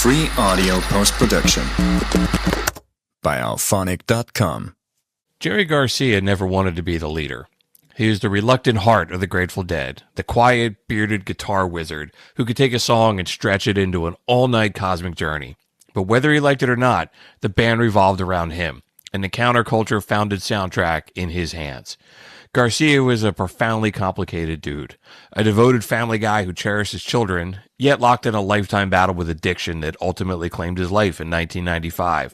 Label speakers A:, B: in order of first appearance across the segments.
A: Free audio post-production by alphonic.com.
B: Jerry Garcia never wanted to be the leader. He was the reluctant heart of the Grateful Dead, the quiet, bearded guitar wizard who could take a song and stretch it into an all-night cosmic journey. But whether he liked it or not, the band revolved around him, and the counterculture-founded soundtrack in his hands. Garcia was a profoundly complicated dude, a devoted family guy who cherished his children, yet locked in a lifetime battle with addiction that ultimately claimed his life in 1995.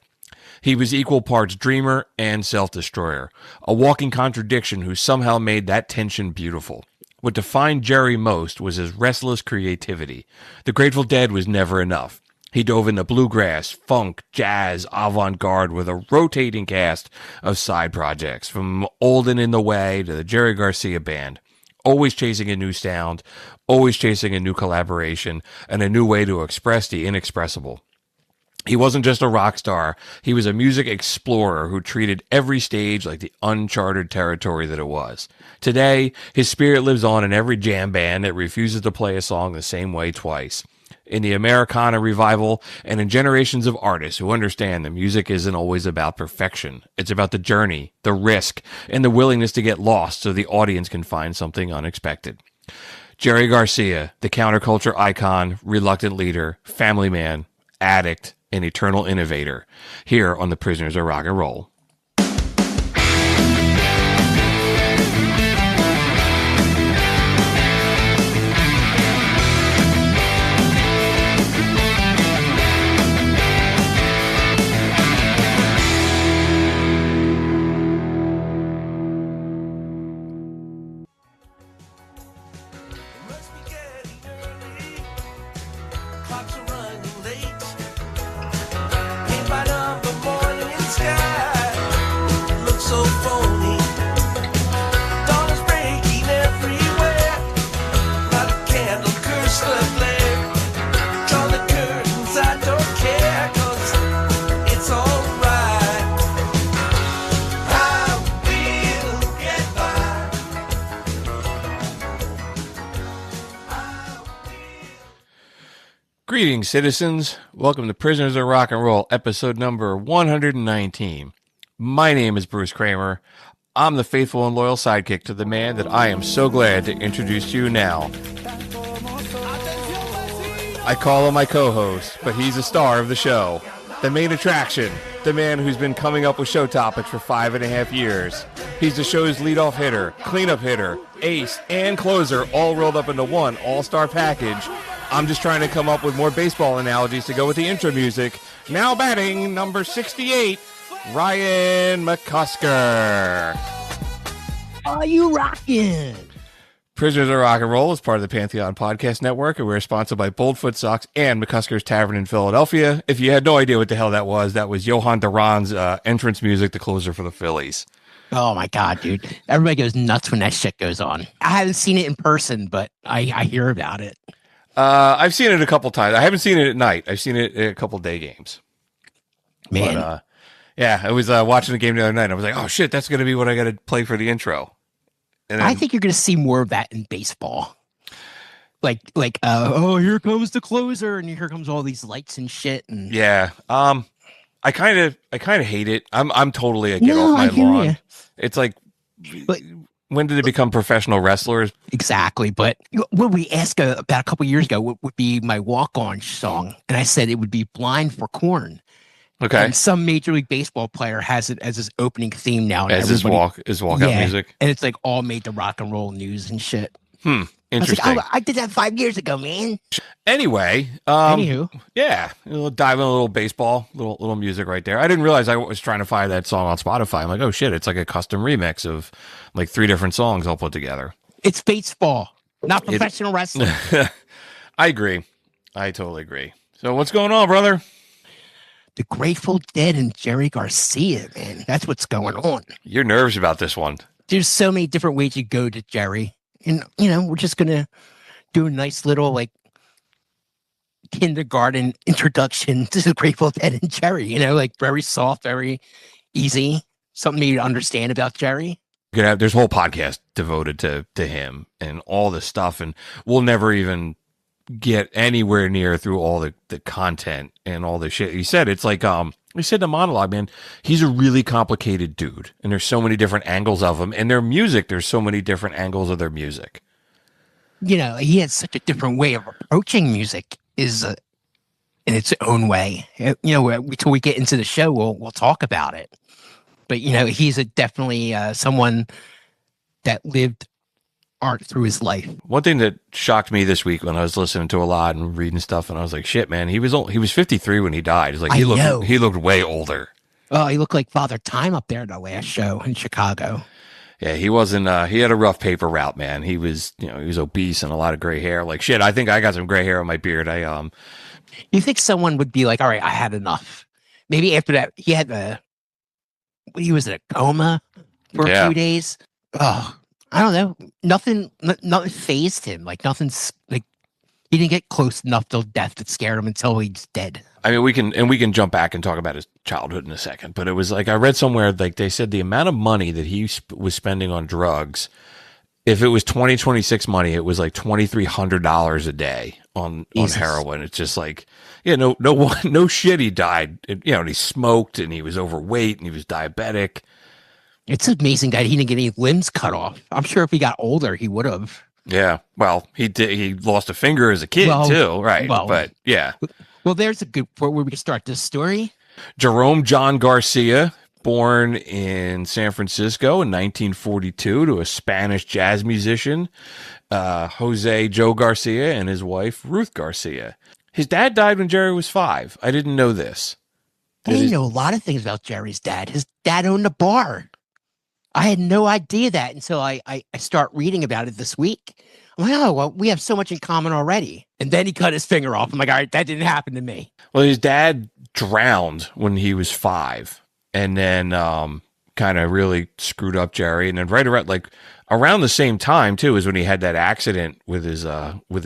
B: He was equal parts dreamer and self-destroyer, a walking contradiction who somehow made that tension beautiful. What defined Jerry most was his restless creativity. The Grateful Dead was never enough. He dove into bluegrass, funk, jazz, avant-garde with a rotating cast of side projects, from Old and In the Way to the Jerry Garcia Band. Always chasing a new sound, always chasing a new collaboration, and a new way to express the inexpressible. He wasn't just a rock star, he was a music explorer who treated every stage like the uncharted territory that it was. Today, his spirit lives on in every jam band that refuses to play a song the same way twice. In the Americana revival, and in generations of artists who understand that music isn't always about perfection. It's about the journey, the risk, and the willingness to get lost so the audience can find something unexpected. Jerry Garcia, the counterculture icon, reluctant leader, family man, addict, and eternal innovator, here on the Prisoners of Rock and Roll. Greetings, citizens. Welcome to Prisoners of Rock and Roll, episode number 119. My name is Bruce Kramer. I'm the faithful and loyal sidekick to the man that I am so glad to introduce to you now. I call him my co-host, but he's the star of the show, the main attraction, the man who's been coming up with show topics for 5.5 years. He's the show's leadoff hitter, cleanup hitter, ace, and closer, all rolled up into one all-star package. I'm just trying to come up with more baseball analogies to go with the intro music. Now batting, number 68, Ryan McCusker.
C: Are you rocking?
B: Prisoners of Rock and Roll is part of the Pantheon Podcast Network, and we're sponsored by Boldfoot Socks and McCusker's Tavern in Philadelphia. If you had no idea what the hell that was Johan Duran's entrance music, the closer for the Phillies.
C: Oh my God, dude. Everybody goes nuts when that shit goes on. I haven't seen it in person, but I hear about it.
B: I've seen it a couple times. I haven't seen it at night. I've seen it a couple day games.
C: Man.
B: But, yeah, I was watching the game the other night. And I was like, oh shit, that's going to be what I got to play for the intro. And then,
C: I think you're going to see more of that in baseball. Like, oh, here comes the closer, and here comes all these lights and shit. And
B: yeah, I kind of hate it. I'm totally a get off my lawn.
C: You.
B: It's like,
C: but
B: when did it become professional wrestlers?
C: Exactly. But when we asked about a couple years ago, what would be my walk-on song? And I said it would be Blind for Corn.
B: Okay.
C: And some Major League Baseball player has it as his opening theme now.
B: As his walkout music.
C: And it's like all made the rock and roll news and shit.
B: Interesting.
C: I did that 5 years ago, man.
B: Anyway, yeah, dive in a little baseball, little music right there. I didn't realize I was trying to find that song on Spotify. I'm like, oh shit, it's like a custom remix of like 3 different songs all put together.
C: It's baseball, not professional wrestling.
B: I agree. I totally agree. So what's going on, brother?
C: The Grateful Dead and Jerry Garcia, man. That's what's going on.
B: You're nervous about this one.
C: There's so many different ways you go to Jerry. And, we're just going to do a nice little, like, kindergarten introduction to the Grateful Dead and Jerry. Like, very soft, very easy. Something you understand about Jerry.
B: There's a whole podcast devoted to him and all this stuff. And we'll never even get anywhere near through all the content and all the shit he said. It's like he said in the monologue, man, he's a really complicated dude, and there's so many different angles of him. And their music, there's so many different angles of their music.
C: You know, he has such a different way of approaching music is in its own way. You know, until we get into the show, we'll talk about it. But you know, he's definitely someone that lived art through his life.
B: One thing that shocked me this week when I was listening to a lot and reading stuff, and I was like, shit, man, he was 53 when he died. It's like he looked way older.
C: Oh, he looked like Father Time up there in the last show in Chicago.
B: Yeah, he wasn't. He had a rough paper route, man. He was, he was obese and a lot of gray hair. Like shit, I think I got some gray hair on my beard.
C: You think someone would be like, all right, I had enough? Maybe after that, he was in a coma for a few days. Oh, I don't know. Nothing fazed him. Like nothing's like he didn't get close enough to death that scared him until he's dead.
B: I mean, we can jump back and talk about his childhood in a second, but it was like I read somewhere like they said the amount of money that he was spending on drugs, if it was 2026 money, it was like $2,300 a day on heroin. It's just like, yeah, no shit. He died, and he smoked and he was overweight and he was diabetic.
C: It's amazing that he didn't get any limbs cut off. I'm sure if he got older, he would have.
B: Yeah, well, he did. He lost a finger as a kid too, right? But yeah.
C: Well, there's a good point where we can start this story.
B: Jerome John Garcia, born in San Francisco in 1942 to a Spanish jazz musician, Jose Joe Garcia, and his wife, Ruth Garcia. His dad died when Jerry was 5. I didn't know this.
C: I know a lot of things about Jerry's dad. His dad owned a bar. I had no idea that until I start reading about it this week. I'm like, oh, well, we have so much in common already. And then he cut his finger off. I'm like, all right, that didn't happen to me.
B: Well, his dad drowned when he was 5 and then kind of really screwed up Jerry. And then right around the same time, too, is when he had that accident with his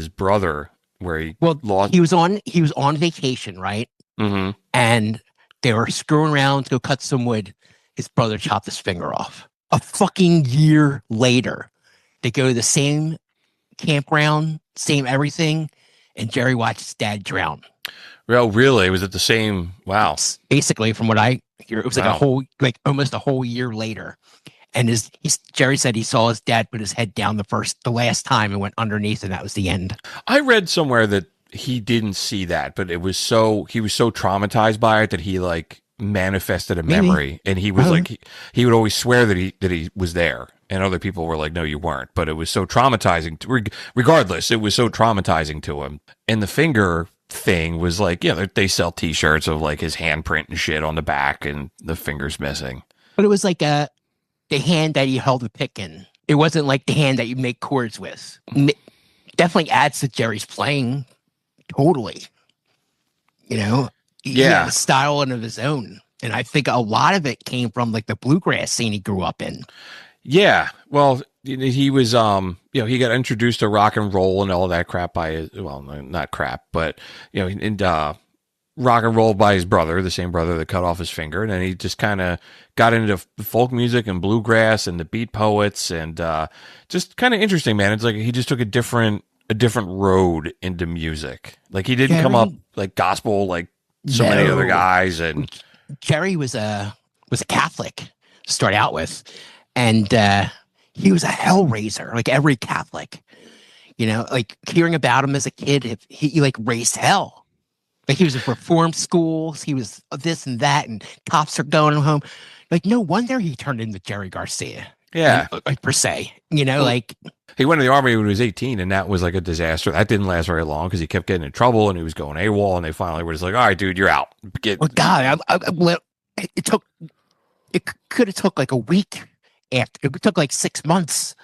B: brother where he lost.
C: He was on vacation, right?
B: Mm-hmm.
C: And they were screwing around to go cut some wood. His brother chopped his finger off. A fucking year later, they go to the same campground, same everything, and Jerry watched his dad drown.
B: Well, really? Was it the same? Wow.
C: It's basically, from what I hear, it was like almost a whole year later. And Jerry said he saw his dad put his head down the last time and went underneath, and that was the end.
B: I read somewhere that he didn't see that, but he was so traumatized by it that he like manifested a memory, and he was he would always swear that he was there, and other people were like, no, you weren't. But it was so traumatizing. Regardless, it was so traumatizing to him. And the finger thing was like, they sell T-shirts of like his handprint and shit on the back, and the finger's missing.
C: But it was like the hand that he held the pick in. It wasn't like the hand that you make chords with. Definitely adds to Jerry's playing. Totally. He had a style of his own. And I think a lot of it came from like the bluegrass scene he grew up in. Yeah.
B: Well, he was, he got introduced to rock and roll and all that crap not crap, but, rock and roll by his brother, the same brother that cut off his finger. And then he just kind of got into folk music and bluegrass and the beat poets, and just kind of interesting, man. It's like he just took a different road into music. Like he didn't come up like gospel like many other guys. And
C: Jerry was a Catholic to start out with, and he was a hellraiser, like every Catholic. Like hearing about him as a kid, he like raised hell. Like he was in reform schools, he was this and that, and cops are going home. Like no wonder he turned into Jerry Garcia.
B: Yeah,
C: like per se, like
B: he went in the army when he was 18, and that was like a disaster. That didn't last very long because he kept getting in trouble, and he was going AWOL, and they finally were just like, "All right, dude, you're out."
C: God, it could have took like a week. After it took like 6 months.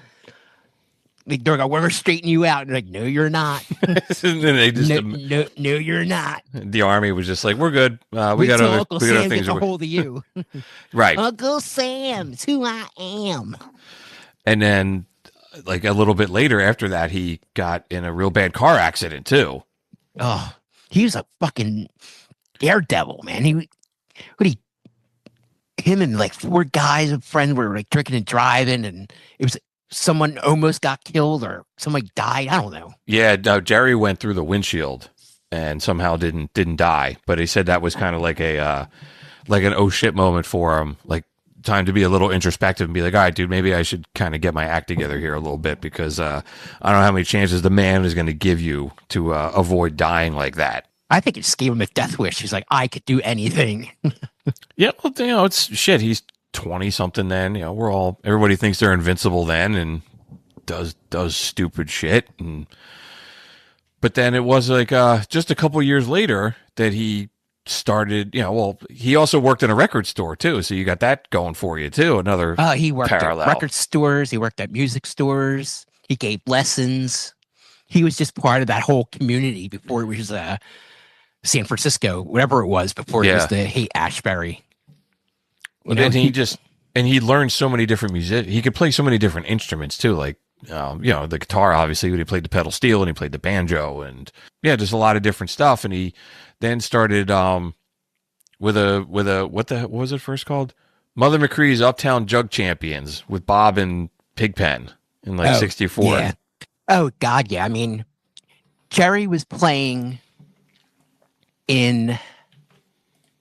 C: Like they're like, we're gonna straighten you out. And like, no, you're not.
B: And then they just
C: no, you're not.
B: The army was just like, we're good. We got other things
C: to hold of you.
B: Right.
C: Uncle Sam, it's who I am.
B: And then like a little bit later after that, he got in a real bad car accident too.
C: Oh, he was a fucking daredevil, man. Him and like 4 guys, a friend, were like drinking and driving, and it was someone almost got killed or somebody died. I don't know.
B: Yeah, no, Jerry went through the windshield and somehow didn't die. But he said that was kind of like a like an oh shit moment for him, like time to be a little introspective and be like, all right, dude, maybe I should kind of get my act together here a little bit because I don't know how many chances the man is going to give you to avoid dying like that.
C: I think it just gave him a death wish. He's like, I could do anything.
B: Yeah, well, you know, it's shit. He's 20 something then. You know, everybody thinks they're invincible then and does stupid shit. But then it was like just a couple years later that he started, you know, well, he also worked in a record store too. So you got that going for you too. Another
C: he worked
B: parallel.
C: at record stores. He worked at music stores. He gave lessons. He was just part of that whole community before it was San Francisco, whatever it was, before it was the Haight-Ashbury.
B: And he learned so many different music. He could play so many different instruments too, like you know, the guitar. Obviously, he played the pedal steel and he played the banjo, and yeah, just a lot of different stuff. And he then started with a what was it first called? Mother McCree's Uptown Jug Champions with Bob and Pigpen in like '64.
C: Yeah. Oh God, yeah. I mean, Jerry was playing in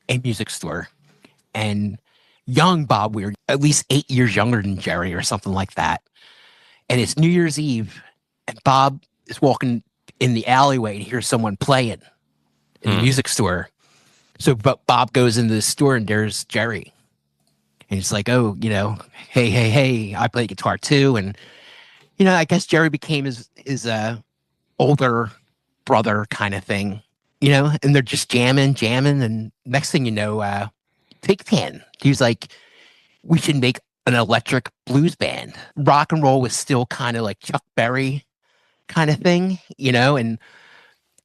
C: a music store, and young Bob Weir, at least 8 years younger than Jerry or something like that. And it's New Year's Eve, and Bob is walking in the alleyway and hears someone playing in the music store. So but Bob goes into the store and there's Jerry. And he's like, oh, you know, hey, I play guitar too. And, you know, I guess Jerry became his older brother kind of thing, you know, and they're just jamming. And next thing you know, Pigpen, he was like, we should make an electric blues band. Rock and roll was still kind of like Chuck Berry kind of thing, you know, and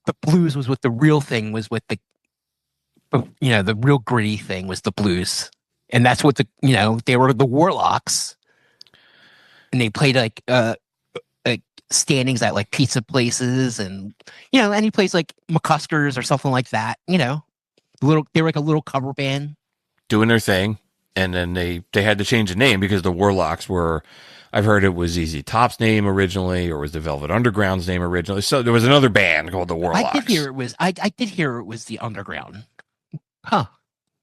C: the blues was what the real thing was, with the, you know, the real gritty thing was the blues. And that's what you know, they were the Warlocks, and they played like standings at like pizza places, and, you know, any place like McCusker's or something like that, you know, they were like a little cover band
B: doing their thing. And then they had to change the name because the Warlocks were, I've heard it was ZZ Top's name originally, or was the Velvet Underground's name originally. So there was another band called the Warlocks.
C: I did hear it was the Underground. Huh.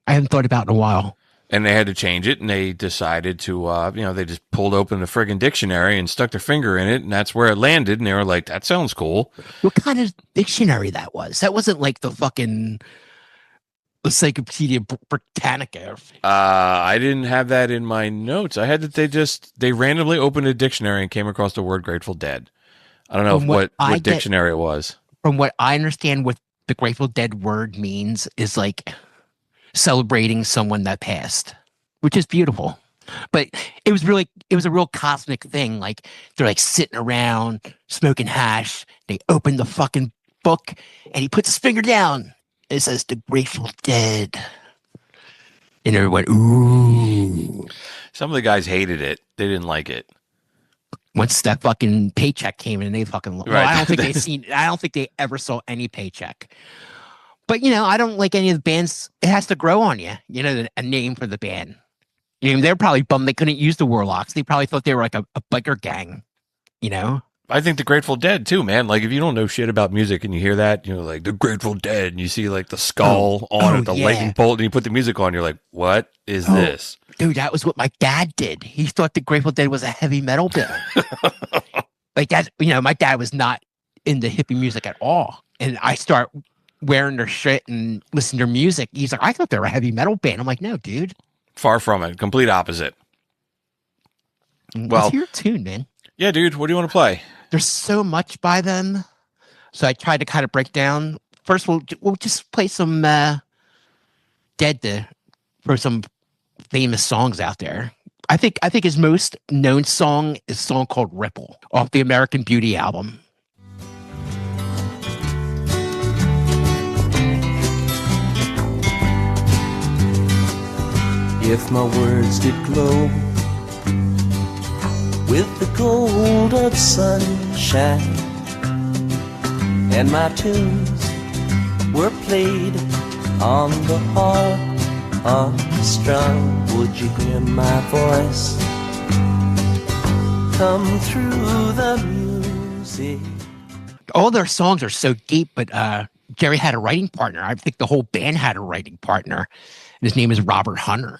C: I haven't thought about it in a while.
B: And they had to change it, and they decided to, you know, they just pulled open the friggin' dictionary and stuck their finger in it, and that's where it landed. And they were like, that sounds cool.
C: What kind of dictionary that was? That wasn't like the fucking Encyclopedia Britannica.
B: I didn't have that in my notes. I had that they randomly opened a dictionary and came across the word Grateful Dead. I don't know what dictionary it was. From
C: what I understand, what the Grateful Dead word means is like celebrating someone that passed, which is beautiful. But it was a real cosmic thing. Like, they're like sitting around smoking hash. They open the fucking book and he puts his finger down. It says the Grateful Dead. And everyone, ooh.
B: Some of the guys hated it. They didn't like it.
C: Once that fucking paycheck came in, they fucking, well, right. I don't think they ever saw any paycheck. But, you know, I don't like any of the bands. It has to grow on you, you know, a name for the band. You know, they're probably bummed they couldn't use the Warlocks. They probably thought they were like a biker gang, you know?
B: I think the Grateful Dead too, man. Like, if you don't know shit about music and you hear that, you know, like the Grateful Dead, and you see like the skull on it, the lightning bolt, and you put the music on, you're like, what is this?
C: Dude, that was what my dad did. He thought the Grateful Dead was a heavy metal band. Like that, you know, my dad was not into hippie music at all. And I start wearing their shit and listening to their music. He's like, I thought they were a heavy metal band. I'm like, no, dude.
B: Far from it. Complete opposite.
C: Well, what's your tune, man?
B: Yeah, dude. What do you want to play?
C: There's so much by them. So I tried to kind of break down. First, we'll just play some Dead for some famous songs out there. I think his most known song is a song called Ripple off the American Beauty album.
D: If my words did glow with the gold of sunshine, and my tunes were played on the harp unstrung, would you hear my voice come through the music.
C: All their songs are so deep, but Jerry had a writing partner. I think the whole band had a writing partner. And his name is Robert Hunter.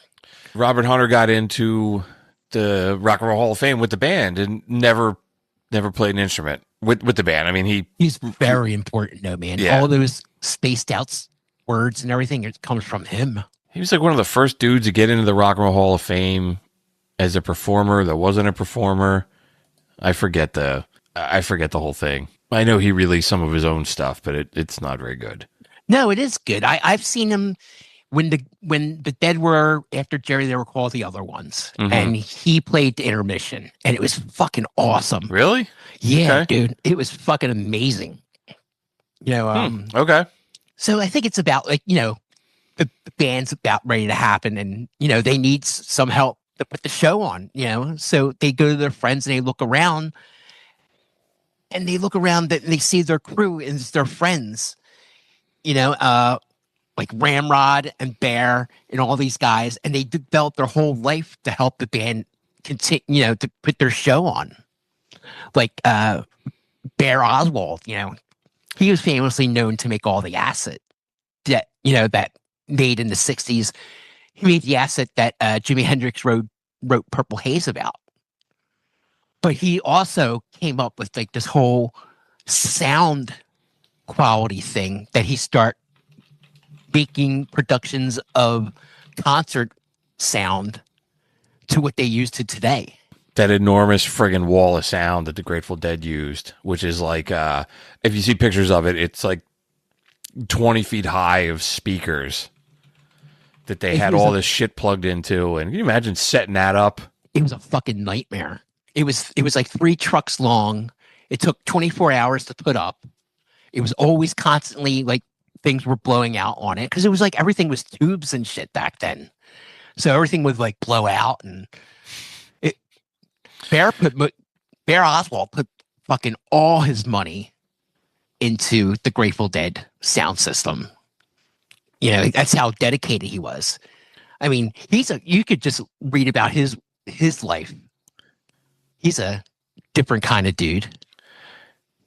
B: Robert Hunter got into the Rock and Roll Hall of Fame with the band and never played an instrument with the band. I mean,
C: he's very important, though, man.
B: Yeah.
C: All those spaced out words and everything, it comes from him.
B: He was like one of the first dudes to get into the Rock and Roll Hall of Fame as a performer that wasn't a performer. I forget the whole thing. I know he released some of his own stuff, but it's not very good.
C: No, it is good. I've seen him when the Dead were after Jerry, they were called the Other Ones, and he played the intermission, and it was fucking awesome.
B: Really?
C: Yeah,
B: Okay.
C: dude, it was fucking amazing. You know,
B: Okay.
C: So I think it's about the band's about ready to happen, and they need some help to put the show on. So they go to their friends and they look around. And they look around and they see their crew and it's their friends, like Ramrod and Bear and all these guys. And they develop their whole life to help the band continue, to put their show on. Like Bear Oswald, he was famously known to make all the acid that, that made in the 60s. He made the acid that Jimi Hendrix wrote Purple Haze about. But he also came up with like this whole sound quality thing that he start making productions of concert sound to what they use to today.
B: That enormous friggin' wall of sound that the Grateful Dead used, which is like, if you see pictures of it, it's like 20 feet high of speakers that they had all this shit plugged into. And can you imagine setting that up?
C: It was a fucking nightmare. It was like 3 trucks long. It took 24 hours to put up. It was always constantly like things were blowing out on it because it was like everything was tubes and shit back then. So everything would like blow out, and Bear Oswald put fucking all his money into the Grateful Dead sound system. That's how dedicated he was. I mean, you could just read about his life. He's a different kind of dude.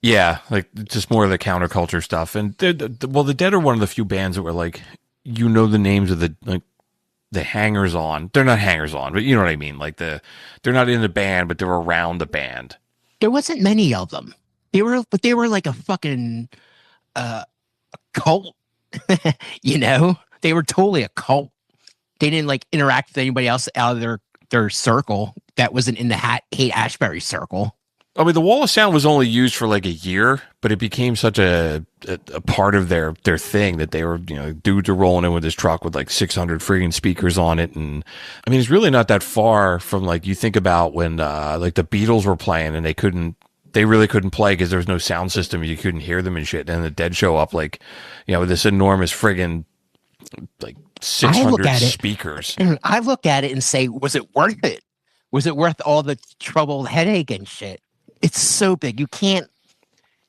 B: Yeah, like just more of the counterculture stuff. And the Dead are one of the few bands that were like, the names of the hangers on. They're not hangers on, but you know what I mean. Like they're not in the band, but they're around the band.
C: There wasn't many of them. They were like a fucking cult. They were totally a cult. They didn't like interact with anybody else out of their circle that wasn't in the Haight Ashbury circle.
B: I mean, the wall of sound was only used for like a year, but it became such a part of their thing that they were, dudes are rolling in with this truck with like 600 friggin' speakers on it. And I mean, it's really not that far from like, you think about when like the Beatles were playing and they really couldn't play because there was no sound system. You couldn't hear them and shit. And the Dead show up like, with this enormous friggin' like 600 speakers.
C: I look at it and say, was it worth it? Was it worth all the trouble, headache and shit? It's so big.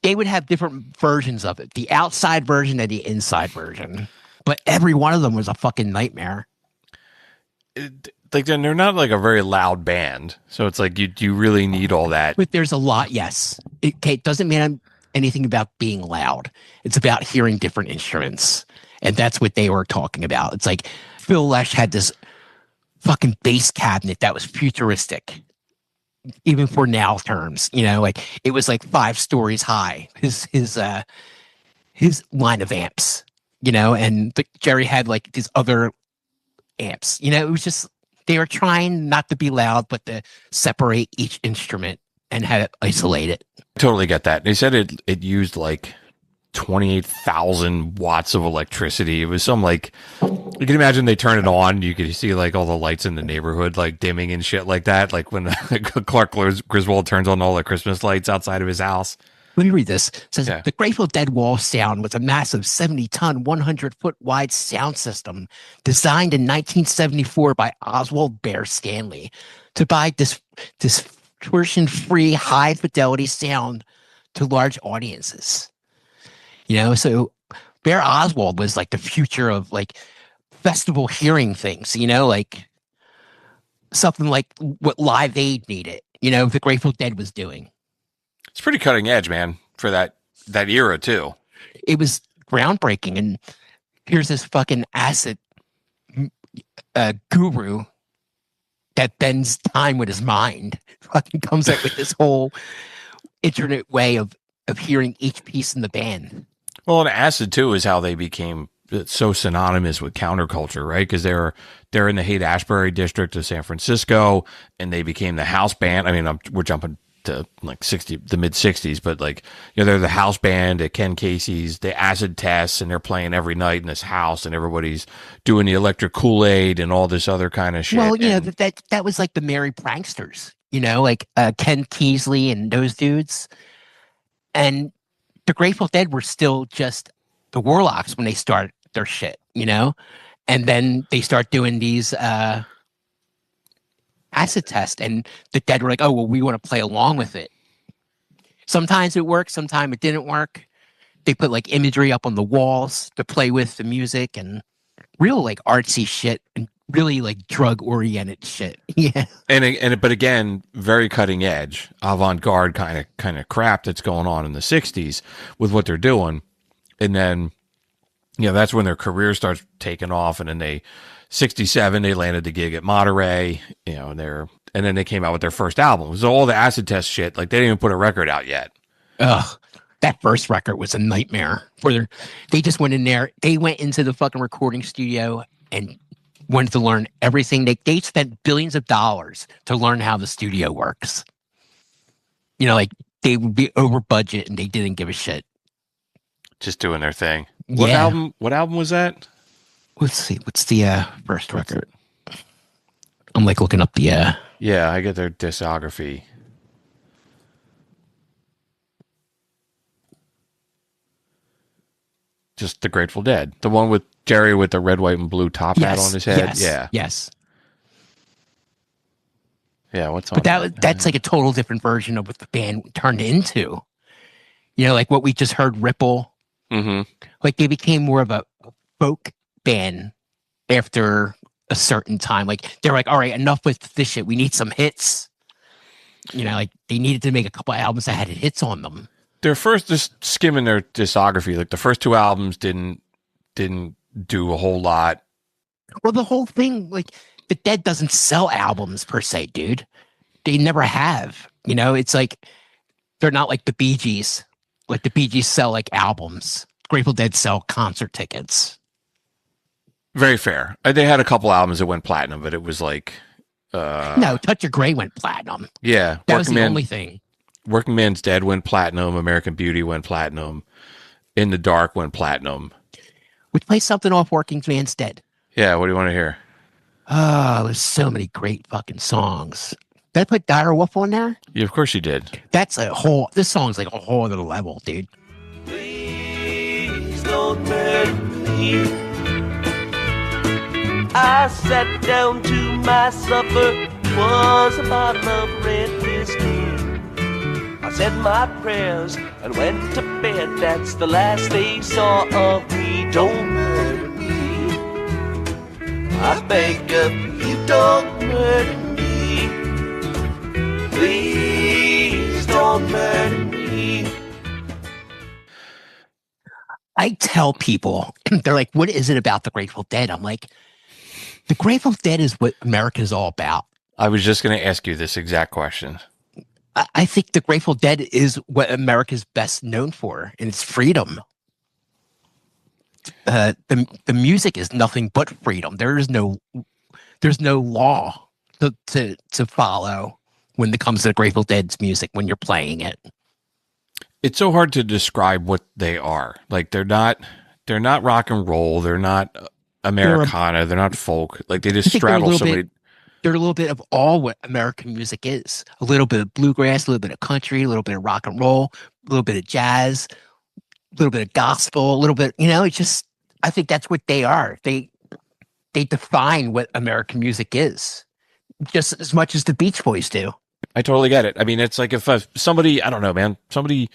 C: They would have different versions of it. The outside version and the inside version. But every one of them was a fucking nightmare.
B: They're not like a very loud band. So it's like, you really need all that.
C: But there's a lot, yes. It doesn't mean anything about being loud. It's about hearing different instruments. And that's what they were talking about. It's like Phil Lesh had this fucking bass cabinet that was futuristic, even for now terms. Like it was like 5 stories high. His line of amps, and Jerry had like these other amps. It was just they were trying not to be loud, but to separate each instrument and have it isolated.
B: Totally get that. They said it used like 28,000 watts of electricity. It was some like, you can imagine they turn it on, you could see like all the lights in the neighborhood like dimming and shit like that, like when Clark Griswold turns on all the Christmas lights outside of his house.
C: Let me read this. It says, The Grateful Dead wall sound was a massive 70-ton, 100-foot wide sound system designed in 1974 by Oswald Bear Stanley to provide distortion-free, high-fidelity sound to large audiences. So Bear Oswald was like the future of like festival hearing things, like something like what Live Aid needed, the Grateful Dead was doing.
B: It's pretty cutting edge, man, for that era too.
C: It was groundbreaking. And here's this fucking acid guru that bends time with his mind. Fucking comes up with this whole internet way of hearing each piece in the band.
B: Well, and acid too is how they became so synonymous with counterculture, right? Because they're in the Haight-Ashbury district of San Francisco, and they became the house band. I mean, we're jumping to like the mid 60s, but like, they're the house band at Ken Casey's, the acid tests, and they're playing every night in this house, and everybody's doing the electric Kool-Aid and all this other kind of shit.
C: Well, that was like the Merry Pranksters, like Ken Keasley and those dudes. And the Grateful Dead were still just the Warlocks when they start their shit, and then they start doing these acid tests, and the Dead were like, oh, well, we want to play along with it. Sometimes it worked, sometimes it didn't work. They put like imagery up on the walls to play with the music and real like artsy shit and really like drug oriented shit. Yeah.
B: But again, very cutting edge, avant-garde kind of crap that's going on in the 60s with what they're doing. And then, that's when their career starts taking off. And then 67, they landed the gig at Monterey, and then they came out with their first album. So all the acid test shit, like they didn't even put a record out yet.
C: Ugh. That first record was a nightmare. They just went in there. They went into the fucking recording studio and wanted to learn everything. They spent billions of dollars to learn how the studio works. Like they would be over budget and they didn't give a shit.
B: Just doing their thing.
C: Yeah.
B: What album was that?
C: Let's see. What's the first record? I'm like looking up the.
B: Yeah, I get their discography. Just the Grateful Dead, the one with Jerry with the red, white, and blue top hat on his head.
C: Yes,
B: yeah.
C: Yes.
B: Yeah. What's on?
C: But that's like a total different version of what the band turned into. Like what we just heard, Ripple.
B: Mm-hmm.
C: Like they became more of a folk band after a certain time. Like they're like, all right, enough with this shit. We need some hits. Like they needed to make a couple of albums that had hits on them.
B: Their first, just skimming their discography, like the first two albums didn't do a whole lot.
C: Well, the whole thing, like the Dead doesn't sell albums per se, dude. They never have. It's like they're not like the Bee Gees. Like the Bee Gees sell like albums. Grateful Dead sell concert tickets.
B: Very fair. They had a couple albums that went platinum, but it was like
C: no, Touch of Grey went platinum.
B: Yeah,
C: that was the only thing.
B: Working Man's Dead went platinum. American Beauty went platinum. In the Dark went platinum.
C: We play something off Working Man's Dead.
B: Yeah, what do you want to hear?
C: Oh, there's so many great fucking songs. Did I put Dire Wolf on there?
B: Yeah, of course you did.
C: This song's like a whole other level, dude.
D: Please don't murder me. I sat down to my supper. It was a bottle of red whiskey. I said my prayers and went to bed. That's the last they saw of me. Don't murder me. I beg of you, don't murder me. Please don't murder me.
C: I tell people, they're like, what is it about the Grateful Dead? I'm like, the Grateful Dead is what America's all about.
B: I was just going to ask you this exact question.
C: I think the Grateful Dead is what America's best known for, and it's freedom. The music is nothing but freedom. There's no law to follow when it comes to the Grateful Dead's music when you're playing it.
B: It's so hard to describe what they are. Like they're not rock and roll. They're not Americana. They're not folk. Like they just straddle so many.
C: They're a little bit of all what American music is. A little bit of bluegrass, a little bit of country, a little bit of rock and roll, a little bit of jazz, a little bit of gospel, a little bit, it's just, I think that's what they are. They define what American music is just as much as the Beach Boys do.
B: I totally get it. I mean, it's like if somebody, I don't know, man, somebody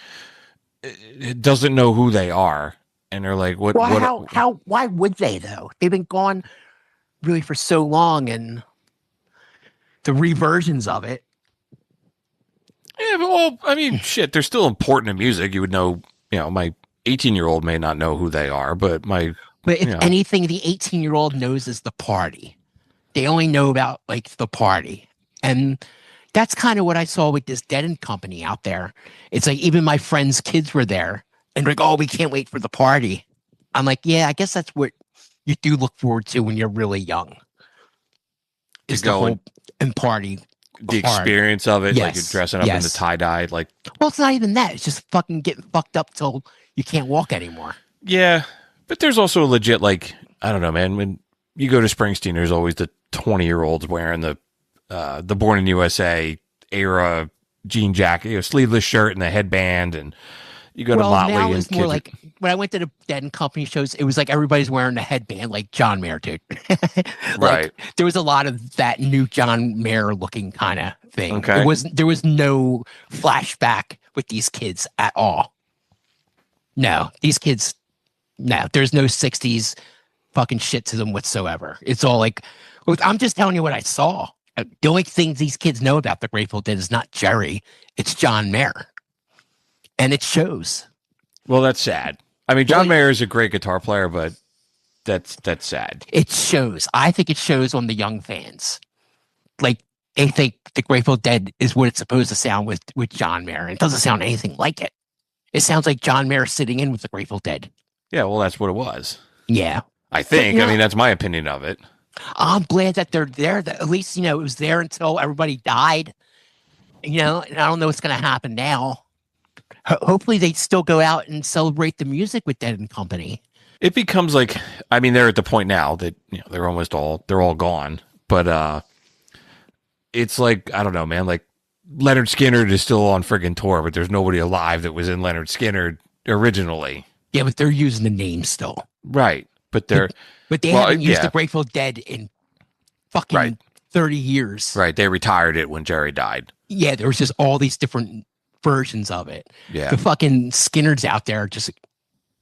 B: doesn't know who they are and they're like, what?
C: Well, why would they though? They've been gone really for so long, and the reversions of it,
B: Yeah, but well, I mean, shit, they're still important in music. You would know, my 18-year-old may not know who they are, but
C: But if anything, the 18-year-old knows is the party. They only know about like the party. And that's kind of what I saw with this Dead and Company out there. It's like even my friends' kids were there and like, oh, we can't wait for the party. I'm like, yeah, I guess that's what you do look forward to when you're really young. Is the whole and party.
B: The experience of it, like you're dressing up in the tie-dye, like.
C: Well, it's not even that. It's just fucking getting fucked up till you can't walk anymore.
B: Yeah, but there's also a legit, like, I don't know, man. When you go to Springsteen, there's always the 20-year-olds wearing the Born in USA era jean jacket, sleeveless shirt and the headband, and you go to Motley.
C: Now it's more like when I went to the Dead and Company shows, it was like everybody's wearing a headband, like John Mayer did.
B: Right.
C: There was a lot of that new John Mayer looking kind of thing.
B: Okay.
C: There was no flashback with these kids at all. No, these kids. No, there's no 60s fucking shit to them whatsoever. It's all like, I'm just telling you what I saw. The only thing these kids know about the Grateful Dead is not Jerry, it's John Mayer. And it shows.
B: Well, that's sad. I mean, John Mayer is a great guitar player, but that's sad.
C: It shows. I think it shows on the young fans. Like, they think the Grateful Dead is what it's supposed to sound with John Mayer. It doesn't sound anything like it. It sounds like John Mayer sitting in with the Grateful Dead.
B: Yeah, well, that's what it was.
C: Yeah.
B: I think. I mean, that's my opinion of it.
C: I'm glad that they're there. That at least, it was there until everybody died. And I don't know what's going to happen now. Hopefully they still go out and celebrate the music with Dead and Company.
B: It becomes like, I mean, they're at the point now that, they're all gone. But it's like, I don't know, man, like Leonard Skinner is still on friggin' tour, but there's nobody alive that was in Leonard Skinner originally.
C: Yeah, but they're using the name still.
B: Right. But they haven't used the Grateful Dead in
C: fucking 30 years.
B: Right. They retired it when Jerry died.
C: Yeah, there was just all these different versions of it.
B: Yeah.
C: The fucking Skinners out there just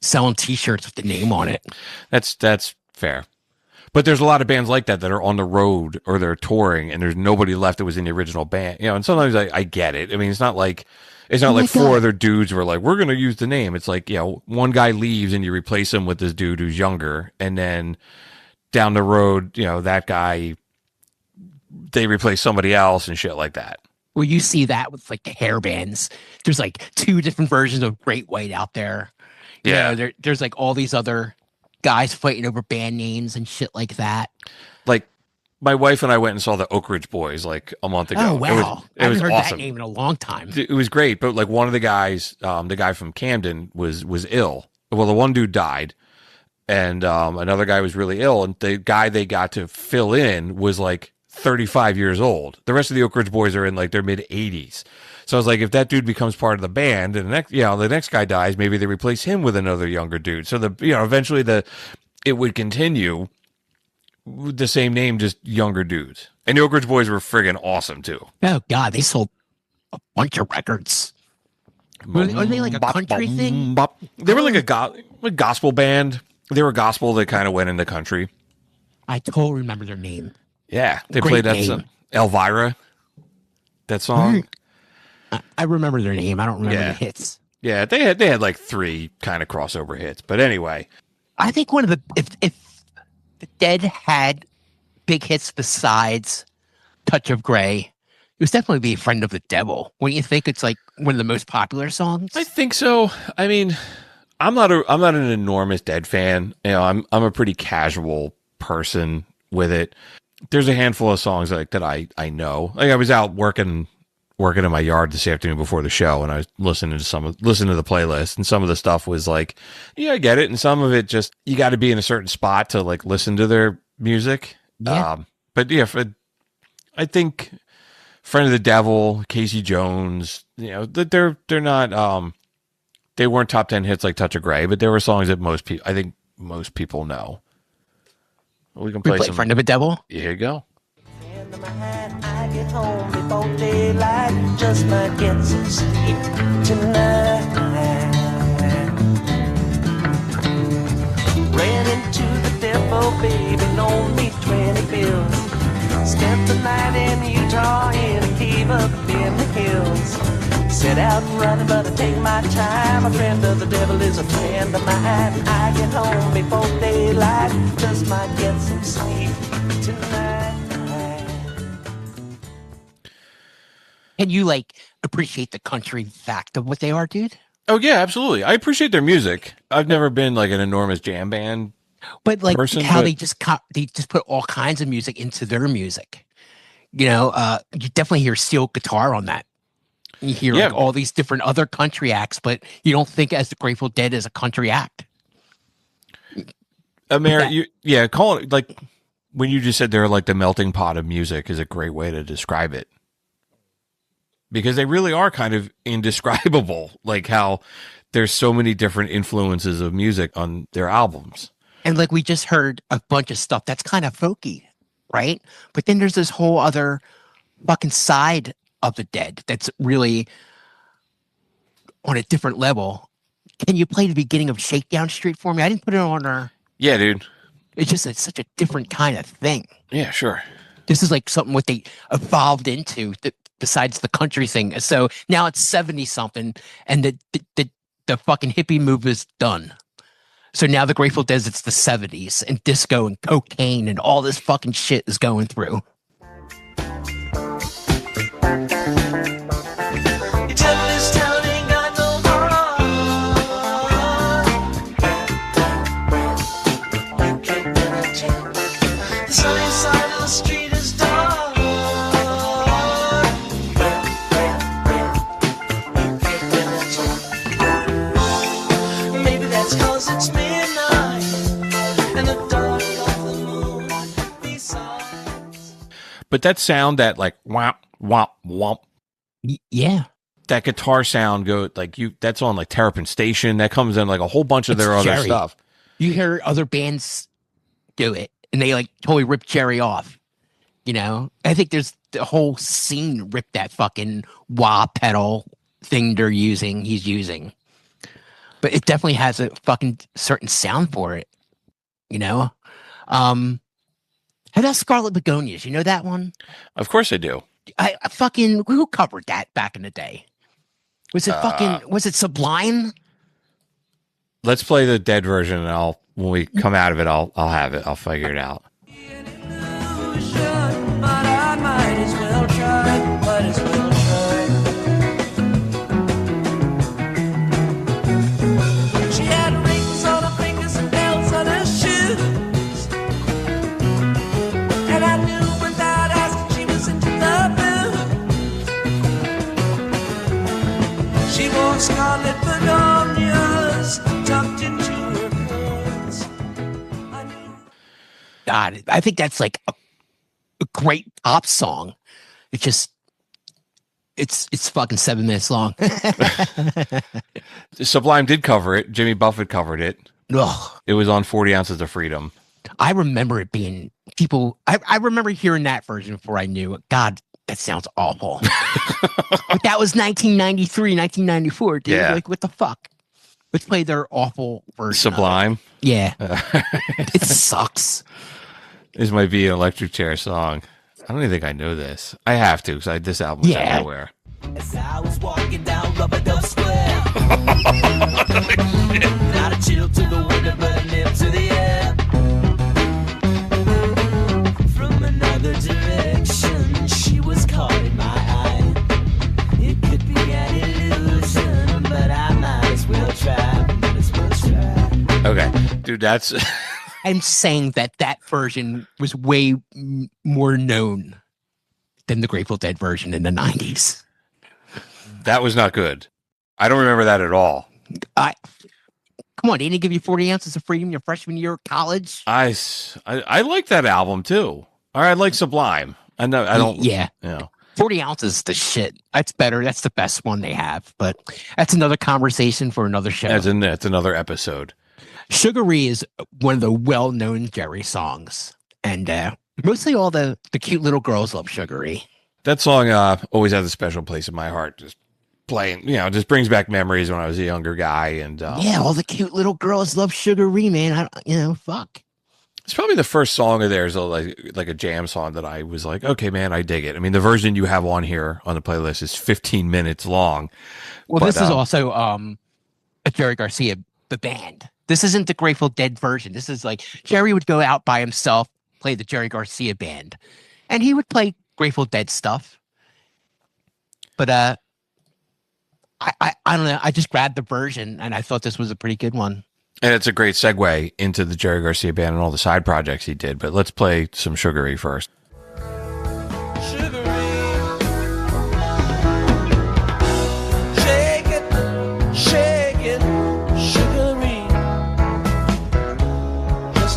C: selling T-shirts with the name on it.
B: That's fair. But there's a lot of bands like that are on the road or they're touring and there's nobody left that was in the original band. And sometimes I get it. I mean, it's not like four other dudes were like, we're going to use the name. It's like, one guy leaves and you replace him with this dude who's younger. And then down the road, that guy, they replace somebody else and shit like that.
C: Well, you see that with like the hair bands. There's like 2 different versions of Great White out there.
B: Yeah.
C: There's like all these other guys fighting over band names and shit like that.
B: Like, my wife and I went and saw the Oak Ridge Boys like a month ago.
C: Oh, wow.
B: It was
C: heard
B: awesome.
C: That name in a long time.
B: It was great, but like one of the guys, the guy from Camden was ill. Well, the one dude died and another guy was really ill. And the guy they got to fill in was like 35 years old. The rest of the Oak Ridge Boys are in like their mid 80s. So I was like, if that dude becomes part of the band and the next guy dies, maybe they replace him with another younger dude. So eventually it would continue with the same name, just younger dudes. And the Oak Ridge Boys were friggin' awesome too.
C: Oh God, they sold a bunch of records. Were they like a country thing?
B: They were like a gospel band. They were gospel that kind of went into country.
C: I totally remember their name.
B: Yeah, they played that song, Elvira. That song.
C: I remember their name. I don't remember the hits.
B: Yeah, they had like 3 kind of crossover hits. But anyway,
C: I think one of the if the Dead had big hits besides Touch of Grey, it was definitely Be a Friend of the Devil. When you think it's like one of the most popular songs,
B: I think so. I mean, I'm not an enormous Dead fan. I'm a pretty casual person with it. There's a handful of songs like that I know. Like I was out working in my yard this afternoon before the show, and I was listening to the playlist, and some of the stuff was like, yeah, I get it, and some of it just you got to be in a certain spot to like listen to their music.
C: Yeah.
B: But yeah, I think Friend of the Devil, Casey Jones, they're not they weren't top 10 hits like Touch of Grey, but there were songs that most people know. We can play some
C: Friend of the Devil.
B: Here you go.
D: I get home before daylight, just might get some sleep tonight. Ran into the depot, baby, loaned me 20 bills. Spent the night in Utah in a cave up in the hills. set out and running, but I take my time. A friend of the devil is a friend of mine. I get home before daylight, just might get some sleep tonight.
C: Can you like appreciate the country fact of what they are, dude?
B: Oh yeah, absolutely. I appreciate their music. I've never been like an enormous jam band,
C: but like
B: person,
C: how
B: but...
C: they just put all kinds of music into their music. You know, you definitely hear steel guitar on that. You hear like all these different other country acts, but you don't think as the Grateful Dead as a country act.
B: Call it like when you just said they're like the melting pot of music is a great way to describe it. Because they really are kind of indescribable, like how there's so many different influences of music on their albums.
C: And like we just heard a bunch of stuff that's kind of folky, right? But then there's this whole other fucking side of the Dead that's really on a different level. Can you play the beginning of Shakedown Street for me? I didn't put it on our...
B: Yeah, dude.
C: It's just such a different kind of thing.
B: Yeah, sure.
C: This is like something what they evolved into besides the country thing. So now it's 70-something and the fucking hippie move is done. So now the Grateful Dead, it's the 70s and disco and cocaine and all this fucking shit is going through.
B: But that sound, that like womp womp womp,
C: yeah,
B: that guitar sound that's on like Terrapin Station. That comes in like a whole bunch of their other stuff.
C: You hear other bands do it, and they like totally rip Jerry off. You know, I think there's the whole scene ripped that fucking wah pedal thing he's using. But it definitely has a fucking certain sound for it. You know, how about Scarlet Begonias? You know that one?
B: Of course I do.
C: I fucking, who covered that back in the day? Was it Sublime?
B: Let's play the Dead version, and when we come out of it, I'll have it. I'll figure it out.
D: Scarlet begonias tucked into her curls.
C: God, I think that's like a great pop song. It's just, it's fucking 7 minutes long.
B: Sublime did cover it. Jimmy Buffett covered it.
C: Ugh.
B: It was on 40 Ounces of Freedom.
C: I remember it being I remember hearing that version before I knew it. God, that sounds awful. But that was 1993, 1994, dude.
B: Yeah.
C: Like, what the fuck? Let's play their awful version.
B: Sublime?
C: Yeah. It sucks.
B: This might be an electric chair song. I don't even think I know this. I have to, because this album's everywhere.
D: As I was walking down Rubber Dove Square, not a chill to the window, but a nip to the air. From another direction, she was caught in my eye. It could be an illusion, but I might as well try.
B: Okay, dude, that's...
C: I'm saying that version was way more known than the Grateful Dead version in the 90s.
B: That was not good. I don't remember that at all.
C: Come on, didn't he give you 40 Ounces of Freedom your freshman year of college?
B: I like that album too. All right, I like Sublime. I don't.
C: Yeah.
B: You know.
C: 40 Ounces is the shit. That's better. That's the best one they have. But that's another conversation for another show.
B: That's another episode.
C: Sugary is one of the well-known Jerry songs. And mostly all the cute little girls love Sugary.
B: That song always has a special place in my heart. Just playing, just brings back memories when I was a younger guy. And
C: yeah, all the cute little girls love Sugary, man. Fuck.
B: It's probably the first song of theirs, like a jam song that I was like, okay, man, I dig it. I mean, the version you have on here on the playlist is 15 minutes long.
C: Well, this is also a Jerry Garcia, the band. This isn't the Grateful Dead version. This is like Jerry would go out by himself, play the Jerry Garcia band, and he would play Grateful Dead stuff. But I don't know. I just grabbed the version, and I thought this was a pretty good one.
B: And it's a great segue into the Jerry Garcia band and all the side projects he did. But let's play some Sugary first.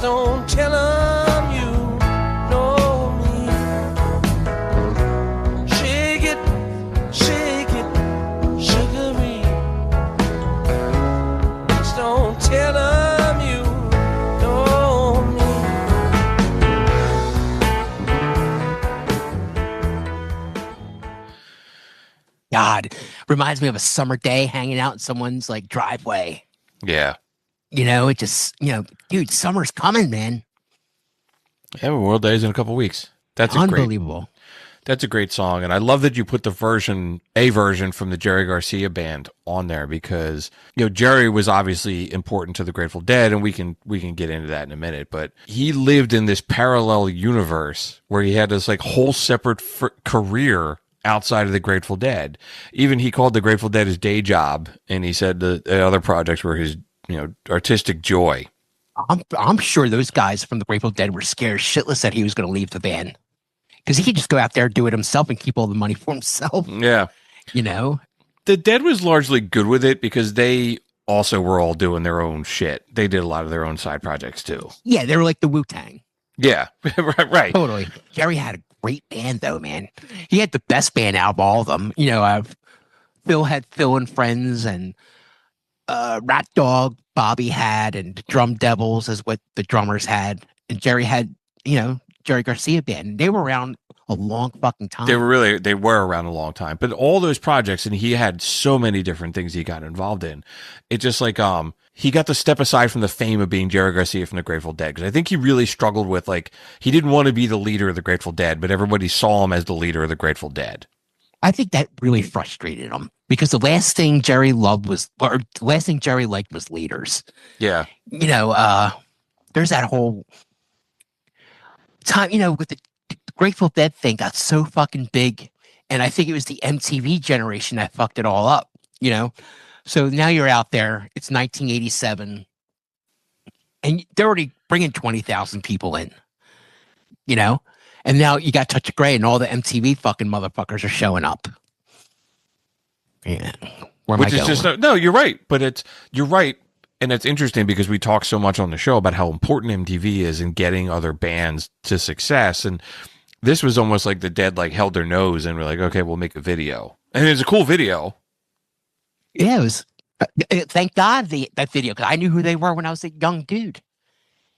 D: Don't tell 'em you know me. Shake it, sugary. Just don't tell 'em you know me.
C: God, reminds me of a summer day hanging out in someone's like driveway.
B: Yeah.
C: You know, it just, dude, summer's coming, man.
B: Yeah, World Day is in a couple weeks. That's
C: unbelievable.
B: That's a great song, and I love that you put a version from the Jerry Garcia band on there because Jerry was obviously important to the Grateful Dead, and we can get into that in a minute. But he lived in this parallel universe where he had this like whole separate career outside of the Grateful Dead. Even he called the Grateful Dead his day job, and he said the other projects were his artistic joy.
C: I'm sure those guys from the Grateful Dead were scared shitless that he was going to leave the band because he could just go out there, do it himself, and keep all the money for himself.
B: Yeah,
C: the
B: Dead was largely good with it because they also were all doing their own shit. They did a lot of their own side projects too.
C: Yeah, they were like the Wu-Tang.
B: Yeah, right.
C: Totally. Jerry had a great band though, man. He had the best band out of all of them. Phil had Phil and Friends, and Rat Dog Bobby had, and Drum Devils is what the drummers had, and Jerry had Jerry Garcia band. They were around a long fucking time.
B: They were around a long time, but all those projects, and he had so many different things he got involved in. It's just like he got to step aside from the fame of being Jerry Garcia from the Grateful Dead, because I think he really struggled with he didn't want to be the leader of the Grateful Dead, but everybody saw him as the leader of the Grateful Dead.
C: I think that really frustrated him because the last thing Jerry liked was leaders.
B: Yeah.
C: There's that whole time, with the Grateful Dead thing got so fucking big. And I think it was the MTV generation that fucked it all up, So now you're out there, it's 1987, and they're already bringing 20,000 people in, And now you got Touch of Grey, and all the MTV fucking motherfuckers are showing up. Yeah,
B: Which is just no. You're right, but you're right, and it's interesting because we talk so much on the show about how important MTV is in getting other bands to success, and this was almost like the Dead held their nose and were like, okay, we'll make a video, and it's a cool video.
C: Yeah, it was. Thank God that video, because I knew who they were when I was a young dude.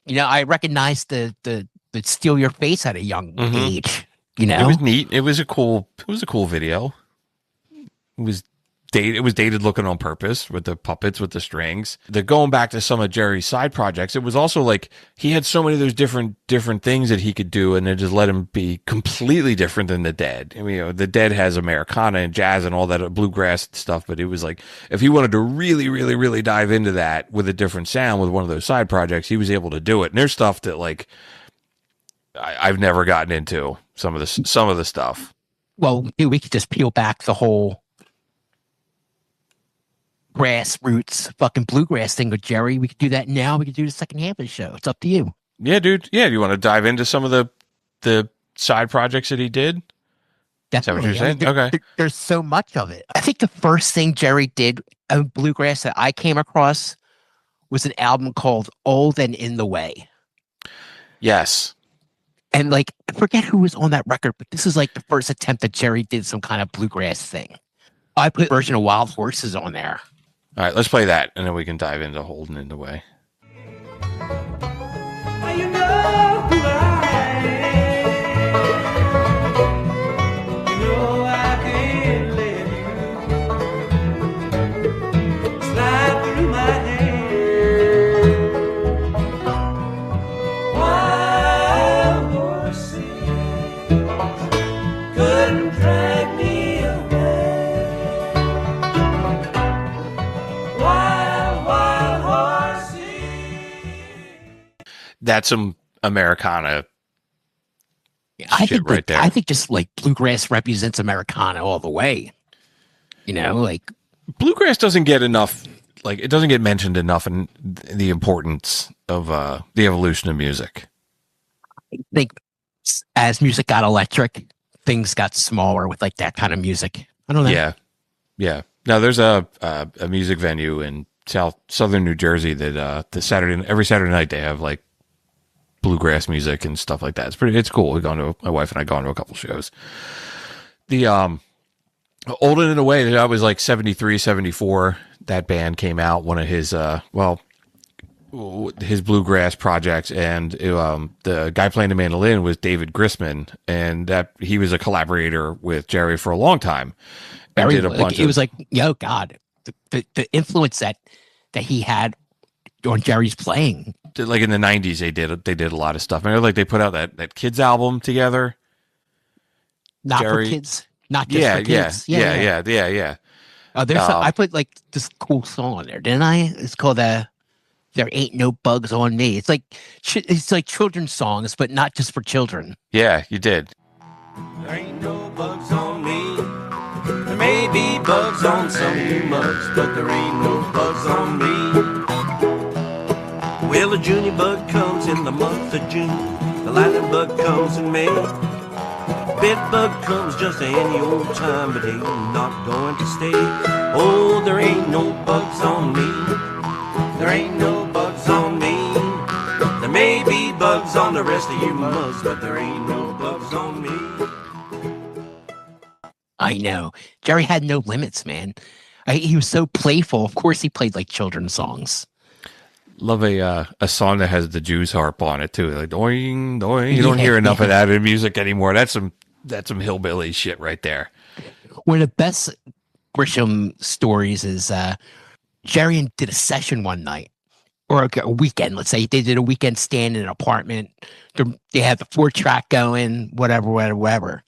C: I recognized the Steal Your Face at a young age.
B: It was neat. It was a cool video. It was dated looking on purpose with the puppets, with the strings. Going back to some of Jerry's side projects, it was also he had so many of those different things that he could do, and it just let him be completely different than the Dead. I mean, the Dead has Americana and jazz and all that bluegrass stuff, but it was if he wanted to really, really, really dive into that with a different sound with one of those side projects, he was able to do it. And there's stuff that I've never gotten into some of the stuff.
C: Well, dude, we could just peel back the whole grassroots fucking bluegrass thing with Jerry. We could do that now. We could do the second half of the show. It's up to you.
B: Yeah, dude. Yeah, you want to dive into some of the side projects that he did?
C: That's
B: what you're saying? Okay.
C: There's so much of it. I think the first thing Jerry did of bluegrass that I came across was an album called Old and In the Way.
B: Yes.
C: And I forget who was on that record, but this is the first attempt that Jerry did some kind of bluegrass thing. I put a version of Wild Horses on there.
B: All right, let's play that, and then we can dive into Holding in the Way.
D: You know who I am. You know I can't let you slide through my hands. Why
B: That's some Americana
C: I
B: shit
C: think
B: right there.
C: I think just like bluegrass represents Americana all the way. Like
B: Bluegrass doesn't get enough, like it doesn't get mentioned enough in the importance of the evolution of music.
C: I think as music got electric, things got smaller with like that kind of music. I don't know.
B: Yeah. Now there's a music venue in southern New Jersey that every Saturday night they have like bluegrass music and stuff like that. It's cool. My wife and I gone to a couple shows. The Olden in a Way, I was like 73, 74. That band came out, one of his his bluegrass projects, and the guy playing the mandolin was David Grisman, and that he was a collaborator with Jerry for a long time. And did a bunch
C: it was like, yo, God, the influence that he had on Jerry's playing.
B: Like in the 90s, they did a lot of stuff. Remember, like they put out that kids album together.
C: Not
B: Jerry,
C: for kids, not just for kids.
B: Yeah.
C: Oh, there's I put like this cool song on there, didn't I? It's called "There Ain't No Bugs on Me." It's like children's songs, but not just for children.
B: Yeah, you did.
D: There ain't no bugs on me. There may be bugs on some new mugs, but there ain't no bugs on me. Well, the junior bug comes in the month of June. The lightning bug comes in May. Bed bug comes just any old time, but ain't not going to stay. Oh, there ain't no bugs on me. There ain't no bugs on me. There may be bugs on the rest of you mugs, but there ain't no bugs on me.
C: I know. Jerry had no limits, man. He was so playful. Of course, he played like children's songs.
B: Love a song that has the Jews harp on it too. Like doing, doing. You don't hear enough of that in music anymore. That's some hillbilly shit right there.
C: One of the best Grisham stories is Jerry did a session one night or a weekend. Let's say they did a weekend stand in an apartment. They had the 4-track going, whatever.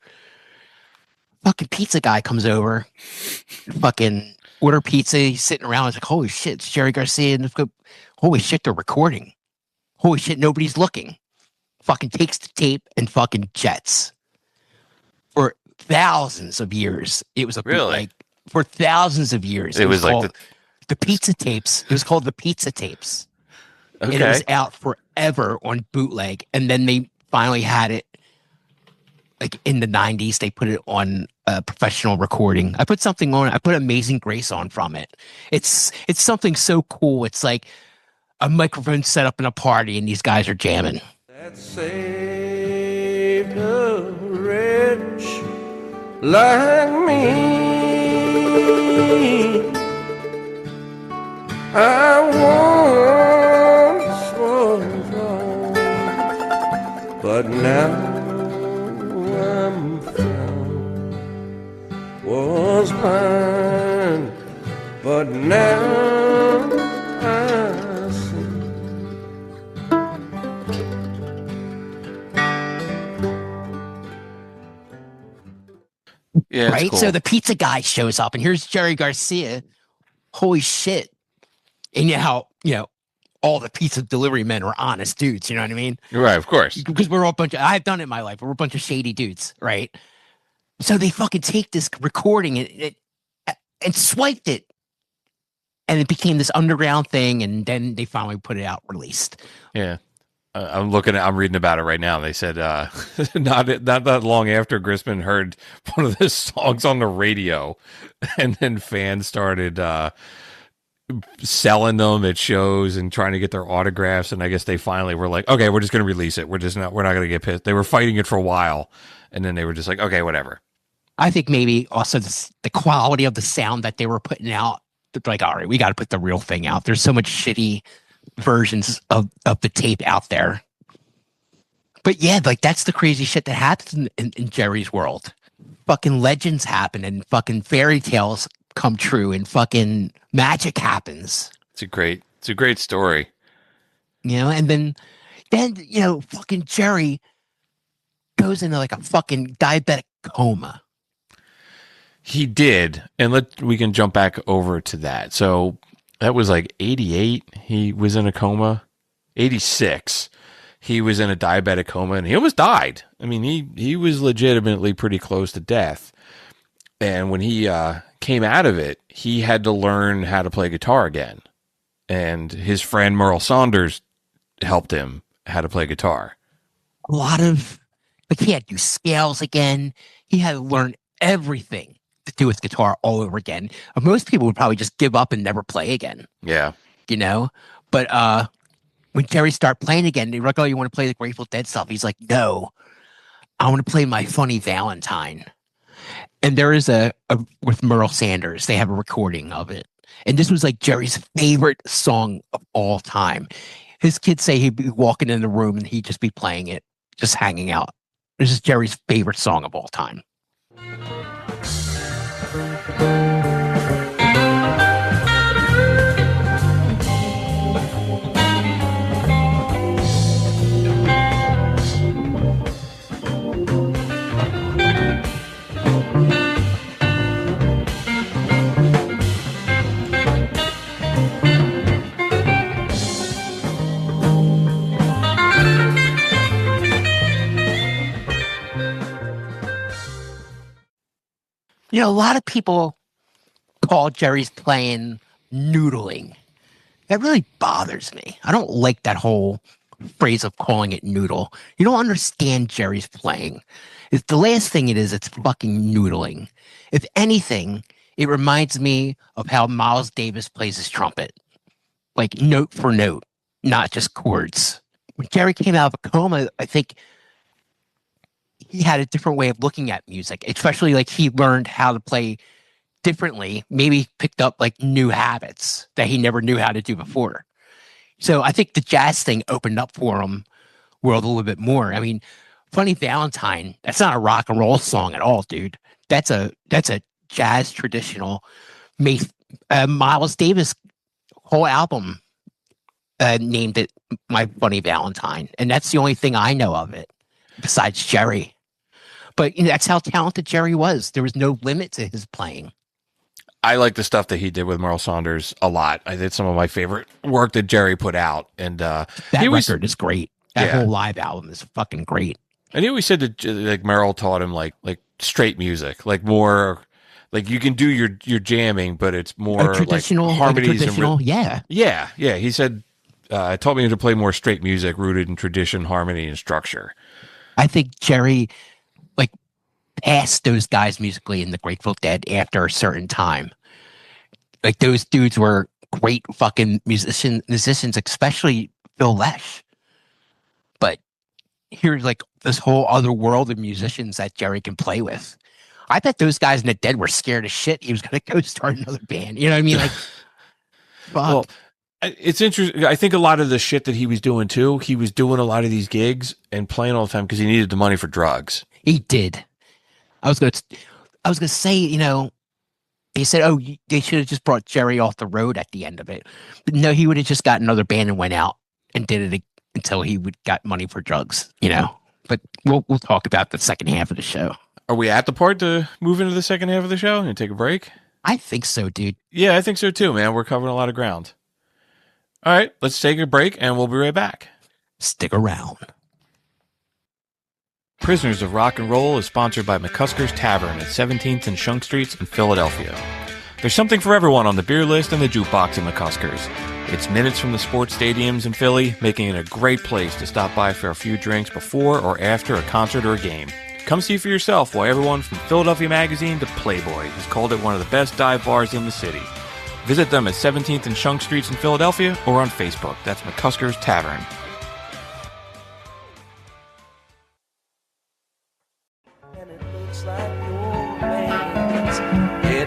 C: Fucking pizza guy comes over, fucking order pizza. He's sitting around. He's like, holy shit, it's Jerry Garcia. And holy shit, they're recording. Holy shit, nobody's looking. Fucking takes the tape and fucking jets. For thousands of years, it was for thousands of years,
B: it was like
C: the pizza tapes. It was called the pizza tapes.
B: Okay.
C: And it was out forever on bootleg. And then they finally had it like in the 90s. They put it on a professional recording. I put something on. I put Amazing Grace on from it. It's something so cool. It's like a microphone set up in a party and these guys are jamming.
D: That saved a wretch like me. I once was lost, but now I'm found. Was blind, but now I see.
B: Yeah,
C: right?
B: cool.
C: So the pizza guy shows up and here's Jerry Garcia. Holy shit. And all the pizza delivery men are honest dudes, you know what I mean?
B: Right, of course.
C: Because we're all I've done it in my life, we're a bunch of shady dudes, right? So they fucking take this recording and swiped it. And it became this underground thing, and then they finally put it out, released.
B: Yeah. I'm reading about it right now. They said not that long after Grisman heard one of the songs on the radio, and then fans started selling them at shows and trying to get their autographs. And I guess they finally were like, okay, we're just going to release it. We're not going to get pissed. They were fighting it for a while, and then they were just like, okay, whatever.
C: I think maybe also the quality of the sound that they were putting out. Like, all right, we got to put the real thing out. There's so much shitty versions of the tape out there. But yeah, like that's the crazy shit that happens in Jerry's world. Fucking legends happen and fucking fairy tales come true and fucking magic happens.
B: It's a great story.
C: And then fucking Jerry goes into like a fucking diabetic coma.
B: He did, and we can jump back over to that. So that was like 88. He was in a coma. 86. he was in a diabetic coma and he almost died. I mean, he was legitimately pretty close to death. And when he came out of it, he had to learn how to play guitar again. And his friend Merle Saunders helped him how to play guitar.
C: A lot of, like, he had to do scales again. He had to learn everything to do with guitar all over again. Most people would probably just give up and never play again.
B: Yeah.
C: You know? But when Jerry started playing again, they were like, oh, you want to play the Grateful Dead stuff? He's like, no, I want to play My Funny Valentine. And there is a with Merle Sanders, they have a recording of it. And this was like Jerry's favorite song of all time. His kids say he'd be walking in the room and he'd just be playing it, just hanging out. This is Jerry's favorite song of all time. You know, a lot of people call Jerry's playing noodling. That really bothers me. I don't like that whole phrase of calling it noodle. You don't understand Jerry's playing. It's the last thing it is, it's fucking noodling. If anything, it reminds me of how Miles Davis plays his trumpet. Like note for note, not just chords. When Jerry came out of a coma, I think he had a different way of looking at music, especially like he learned how to play differently, maybe picked up like new habits that he never knew how to do before. So I think the jazz thing opened up for him world a little bit more. I mean, Funny Valentine, that's not a rock and roll song at all, dude. That's a jazz traditional. Miles Davis whole album named it My Funny Valentine. And that's the only thing I know of it besides Jerry. But you know, that's how talented Jerry was. There was no limit to his playing.
B: I like the stuff that he did with Merle Saunders a lot. I did some of my favorite work that Jerry put out. And
C: that record is great. That whole live album is fucking great.
B: And he always said that like Merle taught him like straight music, like more like you can do your jamming, but it's more
C: traditional,
B: like harmonies
C: traditional,
B: and yeah. He said it taught me to play more straight music rooted in tradition, harmony, and structure.
C: I think Jerry like passed those guys musically in the Grateful Dead after a certain time. Like those dudes were great fucking musicians, especially Phil Lesh. But here's like this whole other world of musicians that Jerry can play with. I bet those guys in the Dead were scared as shit he was going to go start another band. You know what I mean? Like, fuck.
B: Well, it's interesting. I think a lot of the shit that he was doing too, he was doing a lot of these gigs and playing all the time because he needed the money for drugs.
C: He did. I was gonna say, you know, he said, oh, they should have just brought Jerry off the road at the end of it. But no, he would have just got another band and went out and did it until he would got money for drugs, you know. But we'll talk about the second half of the show.
B: Are we at the part to move into the second half of the show and take a break?
C: I think so, dude.
B: Yeah, I think so too, man. We're covering a lot of ground. All right, let's take a break and we'll be right back.
C: Stick around.
B: Prisoners of Rock and Roll is sponsored by McCusker's Tavern at 17th and Shunk Streets in Philadelphia. There's something for everyone on the beer list and the jukebox at McCusker's. It's minutes from the sports stadiums in Philly, making it a great place to stop by for a few drinks before or after a concert or a game. Come see for yourself why everyone from Philadelphia Magazine to Playboy has called it one of the best dive bars in the city. Visit them at 17th and Shunk Streets in Philadelphia or on Facebook. That's McCusker's Tavern.
D: And it looks like your man's getting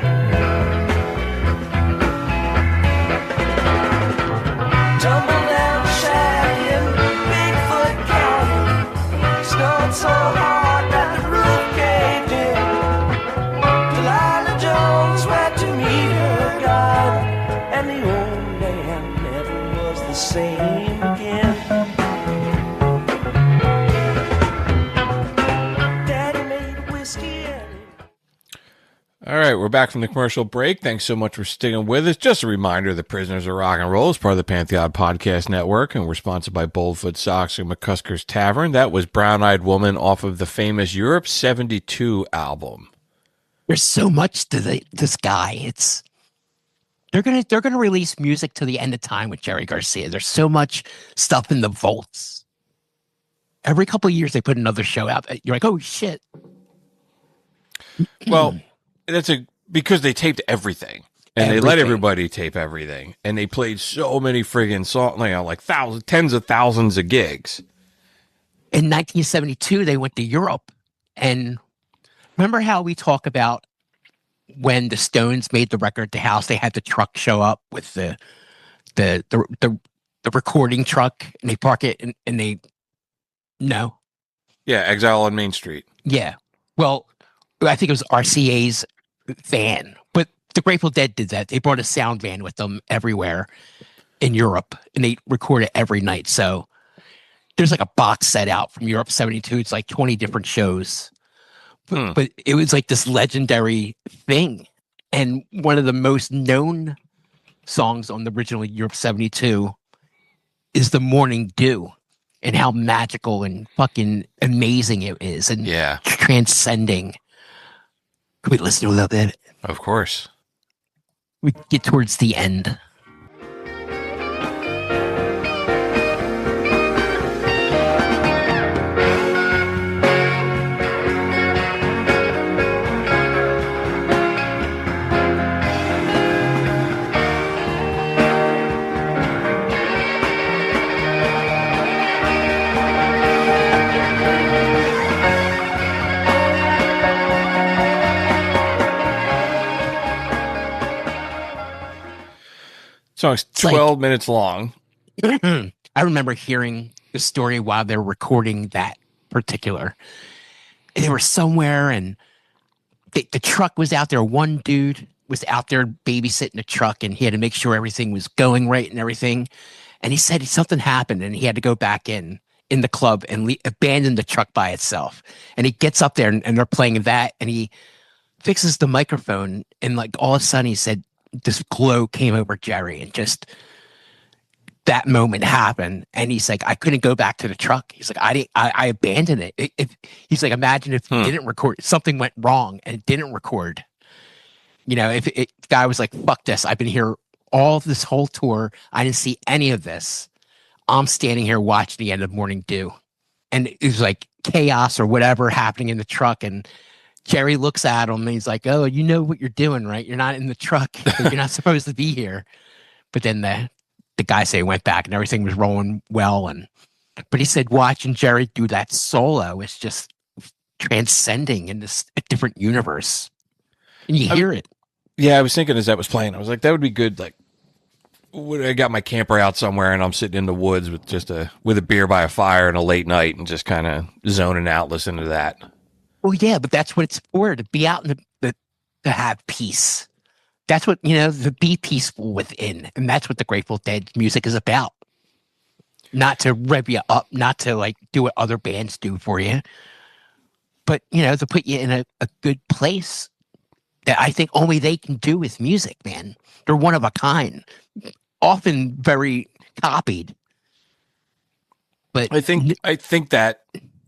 D: tumble down the shack in Bigfoot Canyon. Snowed so hard that the roof caved in. Delilah Jones went to meet her God, and the old man never was the same again.
B: All right, right, we're back from the commercial break. Thanks so much for sticking with us. Just a reminder, the Prisoners of Rock and Roll is part of the Pantheon Podcast Network, and we're sponsored by Boldfoot Socks and McCusker's Tavern. That was Brown Eyed Woman off of the famous Europe 72 album.
C: There's so much to this guy. They're gonna release music to the end of time with Jerry Garcia. There's so much stuff in the vaults. Every couple of years they put another show out. You're like, oh shit.
B: Well, because they taped everything. And they let everybody tape everything. And they played so many friggin' songs, like thousands, tens of thousands of gigs.
C: In 1972, they went to Europe. And remember how we talk about when the Stones made the record at the house, they had the truck show up with the recording truck, and they park it and they no.
B: Yeah, Exile on Main Street.
C: Yeah. Well, I think it was RCA's van, but the Grateful Dead did that. They brought a sound van with them everywhere in Europe, and they record it every night. So there's like a box set out from Europe 72. It's like 20 different shows. But it was like this legendary thing. And one of the most known songs on the original Europe 72 is The Morning Dew, and how magical and fucking amazing it is, and transcending. Could we listen to a little bit?
B: Of course.
C: We get towards the end.
B: Song's 12 minutes long.
C: I remember hearing the story while they were recording that particular. They were somewhere, and the truck was out there. One dude was out there babysitting the truck, and he had to make sure everything was going right and everything. And he said something happened, and he had to go back in the club and abandon the truck by itself. And he gets up there, and they're playing that, and he fixes the microphone, and like all of a sudden he said, this glow came over Jerry, and just that moment happened. And he's like, I couldn't go back to the truck. He's like, I abandoned it. He's like, imagine if it didn't record, something went wrong and it didn't record. You know, if the guy was like, fuck this, I've been here all this whole tour, I didn't see any of this. I'm standing here watching the end of Morning Dew. And it was like chaos or whatever happening in the truck, and Jerry looks at him and he's like, oh, you know what you're doing, right? You're not in the truck. You're not supposed to be here. But then the guy say went back and everything was rolling well. But he said watching Jerry do that solo is just transcending in this a different universe. And you hear it.
B: Yeah, I was thinking as that was playing, I was like, that would be good. Like, when I got my camper out somewhere and I'm sitting in the woods with a beer by a fire and a late night and just kind of zoning out, listening to that.
C: Well, yeah, but that's what it's for, to be out in to have peace. That's what, to be peaceful within. And that's what the Grateful Dead music is about. Not to rev you up, not to like do what other bands do for you, but, to put you in a good place that I think only they can do with music, man. They're one of a kind, often very copied. But
B: I think that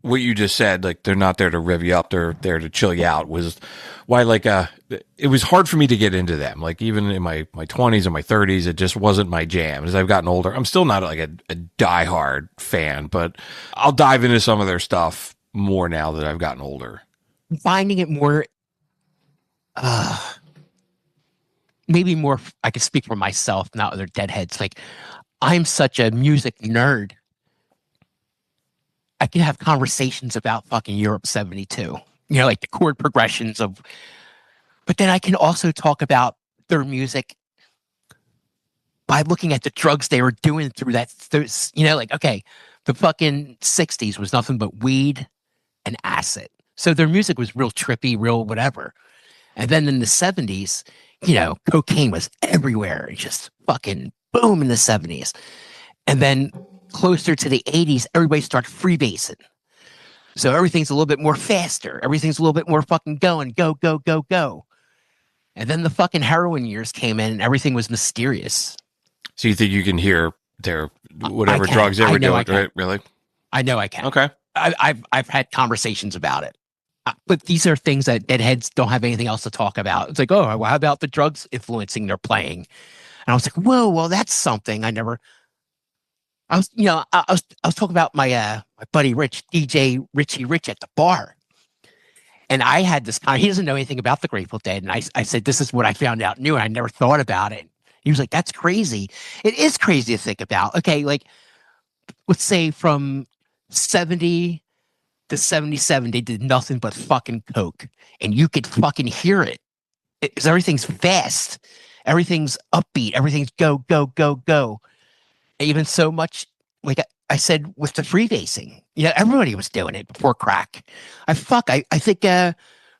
B: what you just said, like they're not there to rev you up, they're there to chill you out, was why it was hard for me to get into them. Like even in my 20s and my 30s, it just wasn't my jam. As I've gotten older, I'm still not like a diehard fan, but I'll dive into some of their stuff more now that I've gotten older.
C: Finding it more, maybe more, I can speak for myself, not other Deadheads. Like, I'm such a music nerd. I can have conversations about fucking Europe 72, like the chord progressions but then I can also talk about their music by looking at the drugs they were doing through that, okay, the fucking 60s was nothing but weed and acid. So their music was real trippy, real whatever. And then in the 70s, cocaine was everywhere. It just fucking boom in the 70s. And then closer to the 80s, everybody started freebasing. So everything's a little bit more faster. Everything's a little bit more fucking going, go, go, go, go. And then the fucking heroin years came in and everything was mysterious.
B: So you think you can hear their whatever
C: I can.
B: drugs they
C: I
B: were
C: know
B: doing?
C: I can.
B: Right? Really?
C: I know I can.
B: Okay.
C: I've had conversations about it. But these are things that deadheads don't have anything else to talk about. It's like, oh, well, how about the drugs influencing their playing? And I was like, whoa, well, that's something I never. I was, I was talking about my buddy Rich, DJ Richie Rich at the bar, and I had this he doesn't know anything about the Grateful Dead, and I said, this is what I found out new, and I never thought about it. He was like, that's crazy. It is crazy to think about. Okay, like let's say from 70 to 77, they did nothing but fucking coke, and you could fucking hear it. Because everything's fast, everything's upbeat, everything's go, go, go, go. Even so much, like I said, with the freebasing, everybody was doing it before crack. I think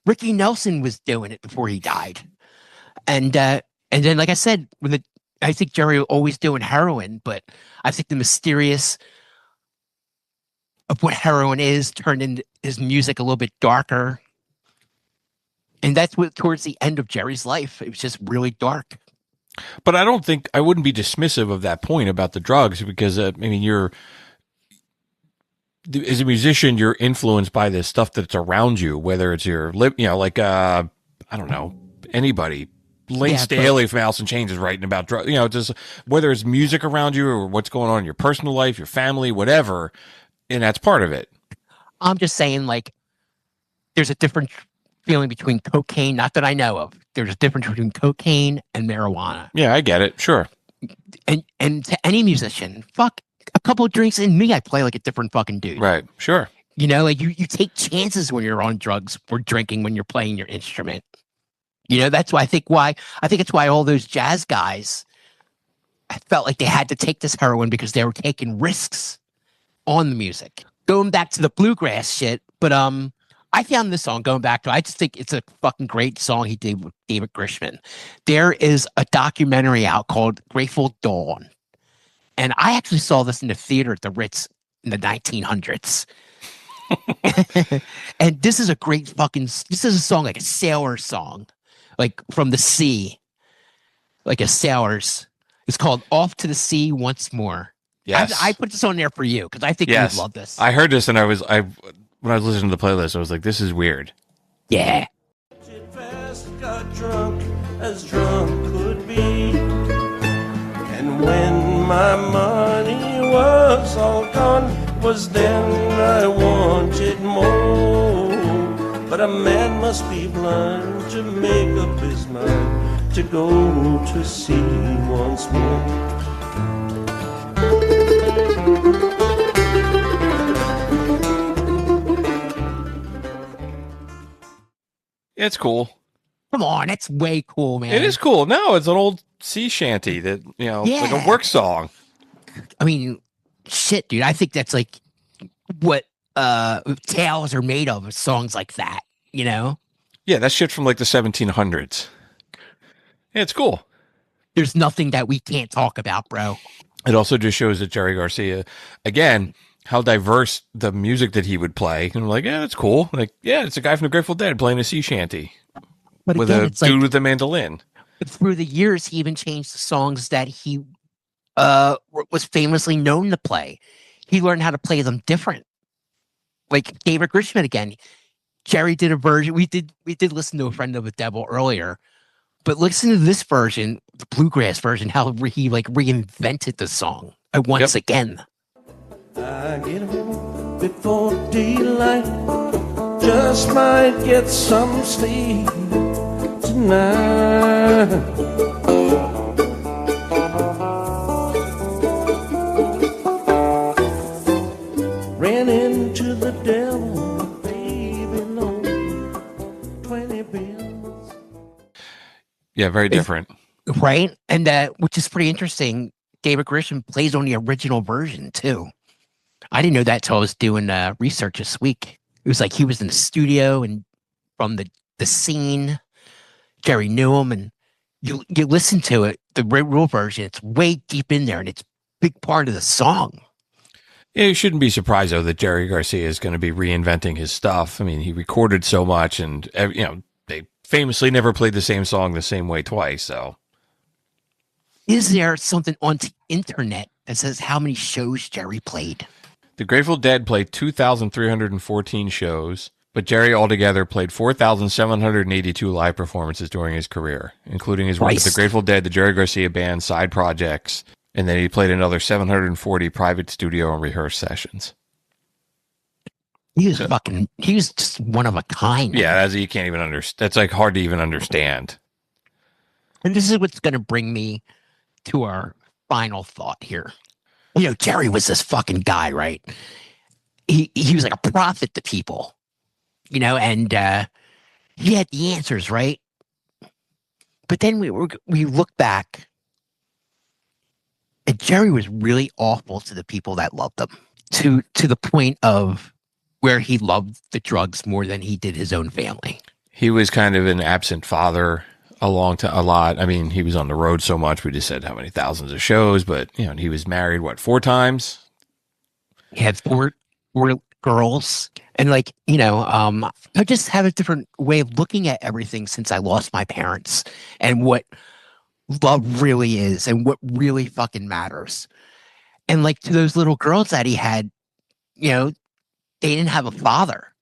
C: Ricky Nelson was doing it before he died, and then, like I said, I think Jerry was always doing heroin, but I think the mysterious of what heroin is turned into his music a little bit darker. And that's what towards the end of Jerry's life, it was just really dark.
B: But I wouldn't be dismissive of that point about the drugs because, I mean, as a musician, you're influenced by the stuff that's around you, whether it's your lip, like, I don't know, anybody. Lane Staley from Alice in Chains is writing about drugs, just whether it's music around you or what's going on in your personal life, your family, whatever. And that's part of it.
C: I'm just saying, like, there's a different feeling between cocaine, not that I know of. There's a difference between cocaine and marijuana.
B: Yeah, I get it. Sure.
C: And to any musician, fuck, a couple of drinks in me, I play like a different fucking dude.
B: Right. Sure.
C: Like you take chances when you're on drugs or drinking when you're playing your instrument. That's why I think it's why all those jazz guys, I felt like they had to take this heroin because they were taking risks on the music. Going back to the bluegrass shit, but I found this song going back to, I just think it's a fucking great song he did with David Grishman. There is a documentary out called Grateful Dawn. And I actually saw this in the theater at the Ritz in the 1900s. And this is this is a song, like a sailor song, like from the sea, like a sailor's. It's called Off to the Sea Once More.
B: Yes.
C: I put this on there for you because I think you would love this.
B: I heard this and when I was listening to the playlist, I was like, this is weird.
C: Yeah.
D: Got drunk as drunk could be. And when my money was all gone, was then I wanted more. But a man must be blind to make up his mind to go to sea once more.
B: It's cool.
C: Come on, that's way cool, man.
B: It is cool. No, it's an old sea shanty that, like a work song.
C: I mean, shit, dude. I think that's like what tales are made of songs like that,
B: Yeah, that shit from like the 1700s. Yeah, it's cool.
C: There's nothing that we can't talk about, bro.
B: It also just shows that Jerry Garcia, again, how diverse the music that he would play. And I'm like, yeah, that's cool. Like, yeah, it's a guy from the Grateful Dead playing a sea shanty.
C: But
B: with
C: again,
B: a dude with a mandolin.
C: Through the years, he even changed the songs that he was famously known to play. He learned how to play them different. Like David Grishman again. Jerry did a version. We did listen to A Friend of the Devil earlier, but listen to this version, the bluegrass version, how he like reinvented the song once again.
D: I get home before daylight, just might get some sleep tonight. Ran into the devil, baby loan, 20 bills.
B: Yeah, very different.
C: Right? And which is pretty interesting. David Grisham plays on the original version too. I didn't know that till I was doing research this week. It was like he was in the studio and from the scene, Jerry knew him, and you listen to it, the real version, it's way deep in there and it's a big part of the song.
B: Yeah, you shouldn't be surprised though that Jerry Garcia is going to be reinventing his stuff. I mean, he recorded so much and they famously never played the same song the same way twice. So,
C: Is there something on the internet that says how many shows Jerry played?
B: the Grateful Dead played 2,314 shows, but Jerry altogether played 4,782 live performances during his career, including his work with the Grateful Dead, the Jerry Garcia Band, side projects, and then he played another 740 private studio and rehearse sessions.
C: He was just one of a kind.
B: Yeah, you can't even understand. That's like hard to even understand.
C: And this is what's going to bring me to our final thought here. You know, Jerry was this fucking guy, right? He was like a prophet to people, you know, and he had the answers, right? But then we look back, and Jerry was really awful to the people that loved him, to the point of where he loved the drugs more than he did his own family.
B: He was kind of an absent father a lot. I mean, he was on the road so much. We just said how many thousands of shows, but you know, he was married, 4 times?
C: He had four girls. And like, you know, I just have a different way of looking at everything since I lost my parents and what love really is and what really fucking matters. And like to those little girls that he had, you know, they didn't have a father,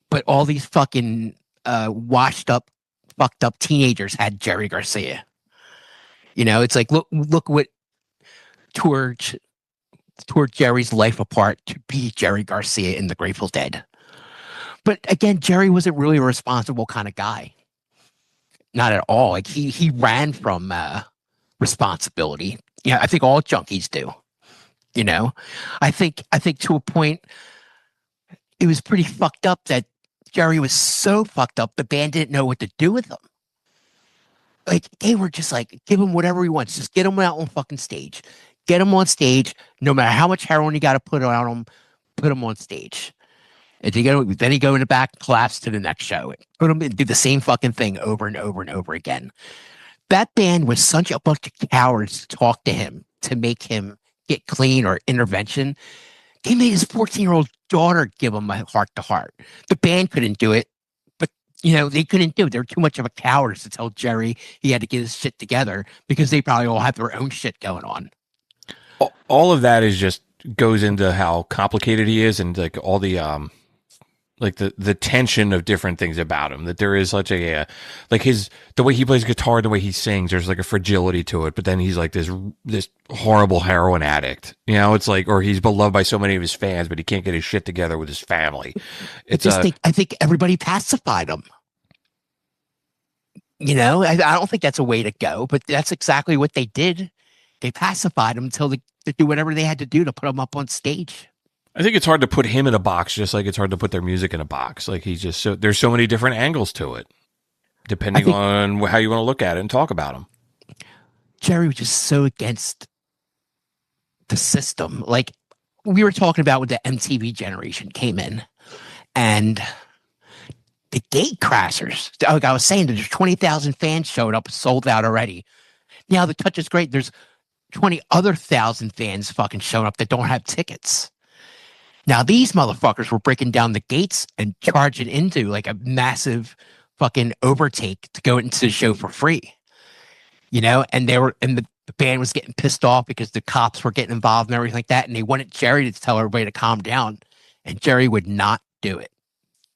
C: but all these fucking washed up, fucked up teenagers had Jerry Garcia. You know, it's like, look what tore Jerry's life apart to be Jerry Garcia in the Grateful Dead. But again, Jerry wasn't really a responsible kind of guy. Not at all. Like he ran from responsibility. Yeah, I think all junkies do. You know, I think to a point, it was pretty fucked up that Jerry was so fucked up, the band didn't know what to do with him. Like, they were just like, give him whatever he wants. Just get him out on fucking stage. Get him on stage. No matter how much heroin you got to put on him, put him on stage. And then he go in the back, collapse to the next show. Put him and do the same fucking thing over and over and over again. That band was such a bunch of cowards to talk to him, to make him get clean or intervention. They made his 14-year-old daughter give him a heart-to-heart. The band couldn't do it, but, you know, they couldn't do it. They were too much of a coward to tell Jerry he had to get his shit together because they probably all have their own shit going on.
B: All of that is just goes into how complicated he is and like all the like the tension of different things about him, that there is such a like the way he plays guitar, the way he sings, there's like a fragility to it, but then he's like this horrible heroin addict, you know. It's like, or he's beloved by so many of his fans, but he can't get his shit together with his family. I think everybody pacified him, you know. I don't think that's a way to go, but that's exactly what they did. They pacified him until they do whatever they had to do to put him up on stage. I think it's hard to put him in a box, just like it's hard to put their music in a box. Like he's just there's so many different angles to it, depending on how you want to look at it and talk about him.
C: Jerry was just so against the system. Like we were talking about when the MTV generation came in, and the gate crashers. Like I was saying, there's 20,000 fans showed up, sold out already. Now the touch is great. There's 20 other thousand fans fucking showing up that don't have tickets. Now, these motherfuckers were breaking down the gates and charging into like a massive fucking overtake to go into the show for free. You know, and the band was getting pissed off because the cops were getting involved and everything like that. And they wanted Jerry to tell everybody to calm down. And Jerry would not do it.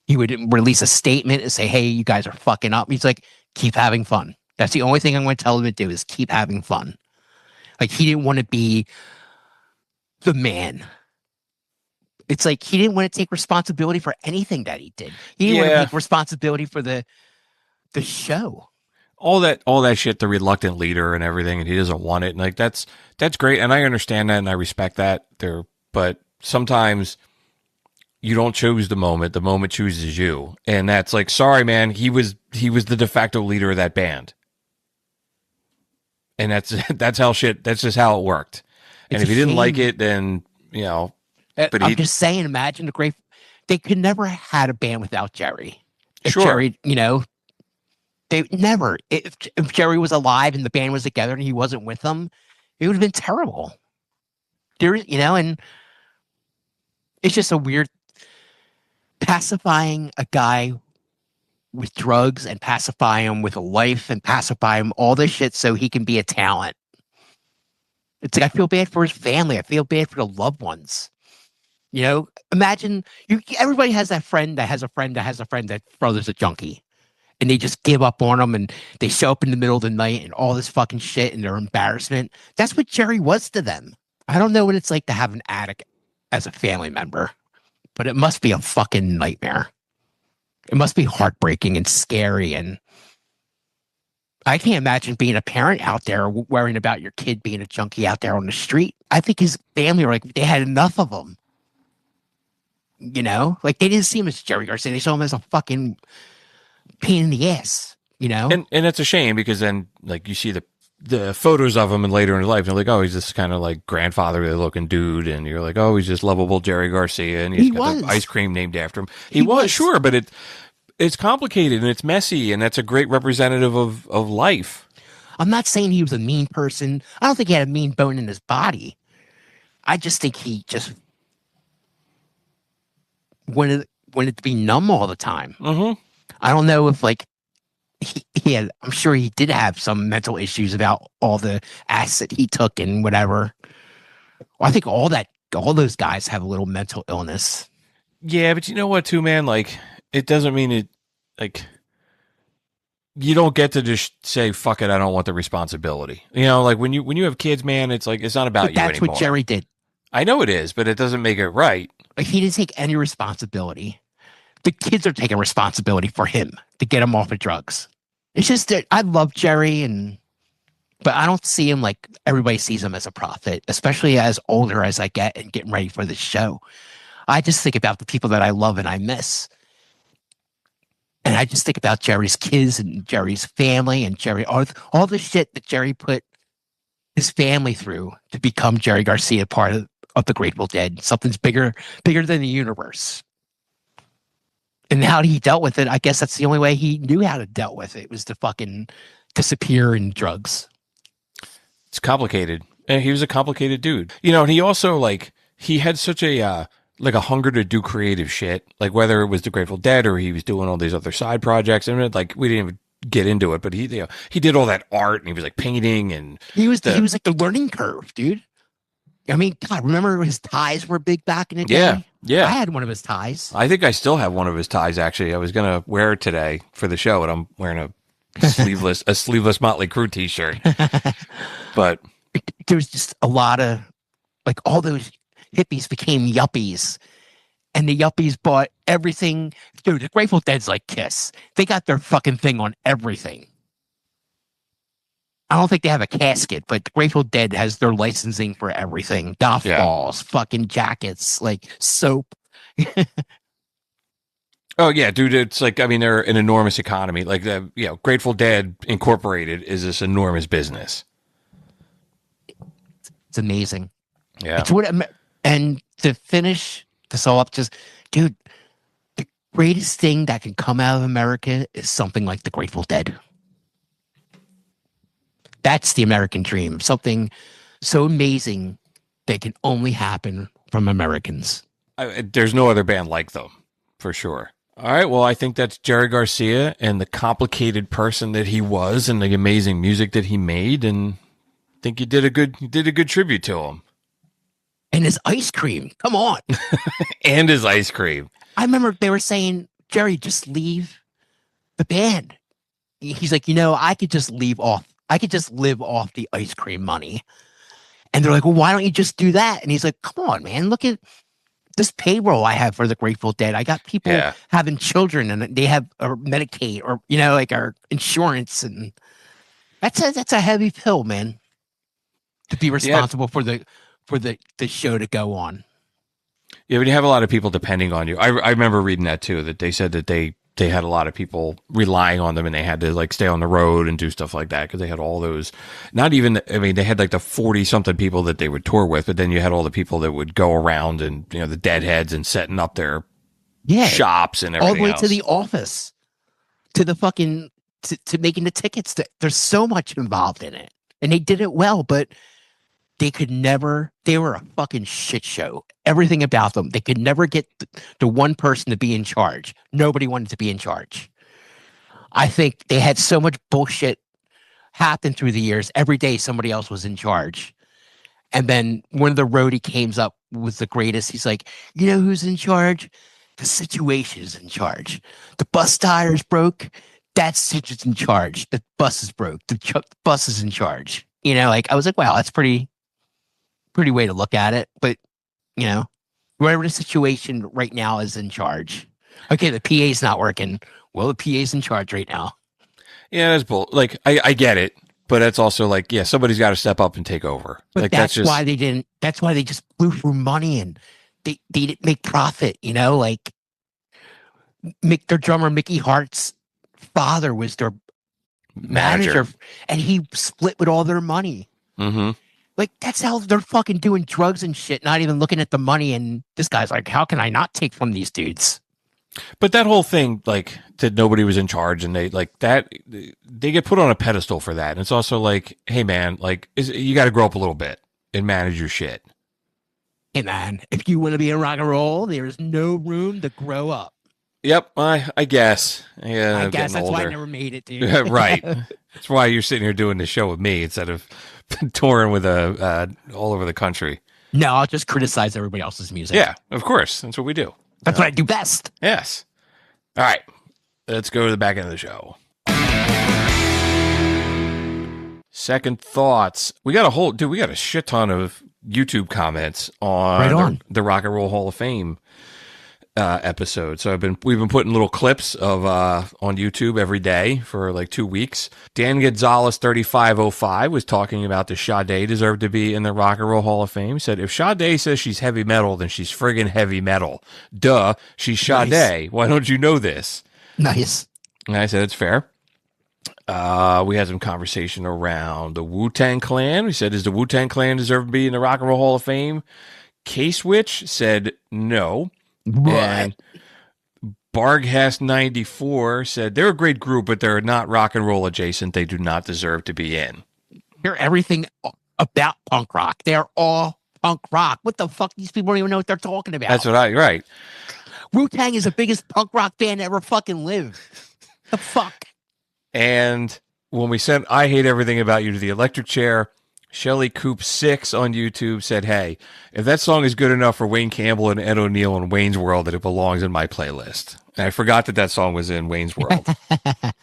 C: He would release a statement and say, hey, you guys are fucking up. He's like, keep having fun. That's the only thing I'm going to tell him to do is keep having fun. Like, he didn't want to be the man. It's like he didn't want to take responsibility for anything that he did. He didn't want to take responsibility for the show.
B: All that shit, the reluctant leader and everything, and he doesn't want it. And like that's great, and I understand that and I respect that. But sometimes you don't choose the moment chooses you. And that's like, sorry man, he was the de facto leader of that band. And that's just how it worked. And if he didn't like it, then, you know. But
C: I'm just saying, imagine they could never have had a band without Jerry. If
B: sure.
C: Jerry, you know, they never, if Jerry was alive and the band was together and he wasn't with them, it would have been terrible. You know, and it's just a weird pacifying a guy with drugs and pacify him with a life and pacify him all this shit so he can be a talent. It's like I feel bad for his family. I feel bad for the loved ones. You know, imagine everybody has that friend that has a friend that has a friend that brother's a junkie. And they just give up on them and they show up in the middle of the night and all this fucking shit and their embarrassment. That's what Jerry was to them. I don't know what it's like to have an addict as a family member, but it must be a fucking nightmare. It must be heartbreaking and scary. And I can't imagine being a parent out there worrying about your kid being a junkie out there on the street. I think his family were like, they had enough of him. You know, like they didn't see him as Jerry Garcia. They saw him as a fucking pain in the ass, you know?
B: And it's a shame because then like you see the photos of him and later in his life, and you're like, oh, he's this kind of like grandfatherly looking dude, and you're like, oh, he's just lovable Jerry Garcia, and he's got the ice cream named after him. He was sure, but it's complicated and it's messy, and that's a great representative of life.
C: I'm not saying he was a mean person. I don't think he had a mean bone in his body. I just think he just wanted to be numb all the time.
B: Mm-hmm.
C: I don't know if like he had, I'm sure he did have some mental issues about all the acid he took and whatever. Well, I think all those guys have a little mental illness.
B: Yeah, but you know what too, man? Like, it doesn't mean it, like, you don't get to just say, fuck it, I don't want the responsibility. You know, like when you have kids, man, it's like, it's not about you anymore.
C: That's what Jerry did.
B: I know it is, but it doesn't make it right.
C: Like, he didn't take any responsibility. The kids are taking responsibility for him to get him off of drugs. It's just that I love Jerry, but I don't see him like everybody sees him as a prophet, especially as older as I get and getting ready for this show. I just think about the people that I love and I miss. And I just think about Jerry's kids and Jerry's family and Jerry, all the shit that Jerry put his family through to become Jerry Garcia, part of the Grateful Dead. Something's bigger than the universe. And how he dealt with it, I guess that's the only way he knew how to deal with it, was to fucking disappear in drugs.
B: It's complicated. And he was a complicated dude. You know, and he also, like, he had such a, like a hunger to do creative shit. Like, whether it was the Grateful Dead or he was doing all these other side projects. I mean, like, we didn't even get into it, but he did all that art and he was like painting and
C: he was like the learning curve, dude. I mean, God, remember his ties were big back in the day?
B: Yeah.
C: I had one of his ties.
B: I think I still have one of his ties, actually. I was going to wear it today for the show, and I'm wearing a sleeveless Motley Crue t-shirt. But
C: there was just a lot of, like, all those hippies became yuppies. And the yuppies bought everything. Dude, the Grateful Dead's like Kiss. They got their fucking thing on everything. I don't think they have a casket, but the Grateful Dead has their licensing for everything. Golf balls, fucking jackets, like soap.
B: Oh, yeah, dude. It's like, I mean, they're an enormous economy. Like, Grateful Dead Incorporated is this enormous business.
C: It's amazing.
B: Yeah.
C: It's and to finish this all up, just, dude, the greatest thing that can come out of America is something like the Grateful Dead. That's the American dream. Something so amazing that can only happen from Americans.
B: There's no other band like them, for sure. All right, well, I think that's Jerry Garcia and the complicated person that he was and the amazing music that he made, and I think you did a good tribute to him.
C: And his ice cream, come on.
B: And his ice cream.
C: I remember they were saying, Jerry, just leave the band. He's like, I could just live off the ice cream money. And they're like, well, why don't you just do that? And he's like, come on, man, look at this payroll I have for the Grateful Dead. I got people having children and they have Medicaid or, like our insurance. And that's a heavy pill, man, to be responsible for the show to go on.
B: Yeah, but you have a lot of people depending on you. I remember reading that too, that they said that they had a lot of people relying on them and they had to like stay on the road and do stuff like that because they had all those, they had like the 40 something people that they would tour with, but then you had all the people that would go around and, the deadheads and setting up their shops and everything
C: all the way
B: else.
C: To the office, to the fucking, to making the tickets. There's so much involved in it and they did it well, but they were a fucking shit show. Everything about them. They could never get the one person to be in charge. Nobody wanted to be in charge. I think they had so much bullshit happen through the years. Every day somebody else was in charge. And then when the roadie came up was the greatest, he's like, you know who's in charge? The situation is in charge. The bus tires broke. That's Situa's in charge. The bus is broke. The bus is in charge. You know, like I was like, wow, that's pretty way to look at it. But, you know, whatever the situation right now is in charge. Okay, the PA's not working. Well, the PA's in charge right now.
B: Yeah, that's bull. Like, I get it. But it's also like, yeah, somebody's got to step up and take over.
C: But
B: like
C: that's
B: just
C: why they didn't. That's why they just blew through money and they didn't make profit. You know, like their drummer Mickey Hart's father was their manager, and he split with all their money.
B: Mm-hmm.
C: Like that's how they're fucking doing drugs and shit, not even looking at the money. And this guy's like, how can I not take from these dudes?
B: But that whole thing, like that nobody was in charge, and they like that they get put on a pedestal for that. And it's also like, hey man, like you got to grow up a little bit and manage your shit.
C: Hey man, if you want to be in rock and roll, there's no room to grow up.
B: Yep, I guess. Yeah,
C: I guess that's
B: older.
C: why I never made it, dude.
B: Right. That's why you're sitting here doing the show with me instead of touring with all over the country.
C: No, I'll just criticize everybody else's music.
B: Yeah, of course. That's what we do.
C: That's what I do best.
B: Yes. All right. Let's go to the back end of the show. Second thoughts. We got a shit ton of YouTube comments on the Rock and Roll Hall of Fame episode. So we've been putting little clips of on YouTube every day for like 2 weeks. Dan Gonzalez 3505 was talking about the Sade deserved to be in the Rock and Roll Hall of Fame. He said if Sade says she's heavy metal, then she's friggin' heavy metal. Duh, she's Sade. Nice. Why don't you know this?
C: Nice.
B: And I said it's fair. We had some conversation around the Wu-Tang Clan. We said, does the Wu-Tang Clan deserve to be in the Rock and Roll Hall of Fame? K-Switch said no.
C: What?
B: And Barghast94 said they're a great group, but they're not rock and roll adjacent. They do not deserve to be in.
C: They're everything about punk rock. They're all punk rock. What the fuck? These people don't even know what they're talking about.
B: That's right.
C: Wu-Tang is the biggest punk rock band ever fucking lived. The fuck?
B: And when we sent I Hate Everything About You to the Electric Chair, Shelly Coop 6 on YouTube said, hey, if that song is good enough for Wayne Campbell and Ed O'Neill and Wayne's World, that it belongs in my playlist. And I forgot that song was in Wayne's World.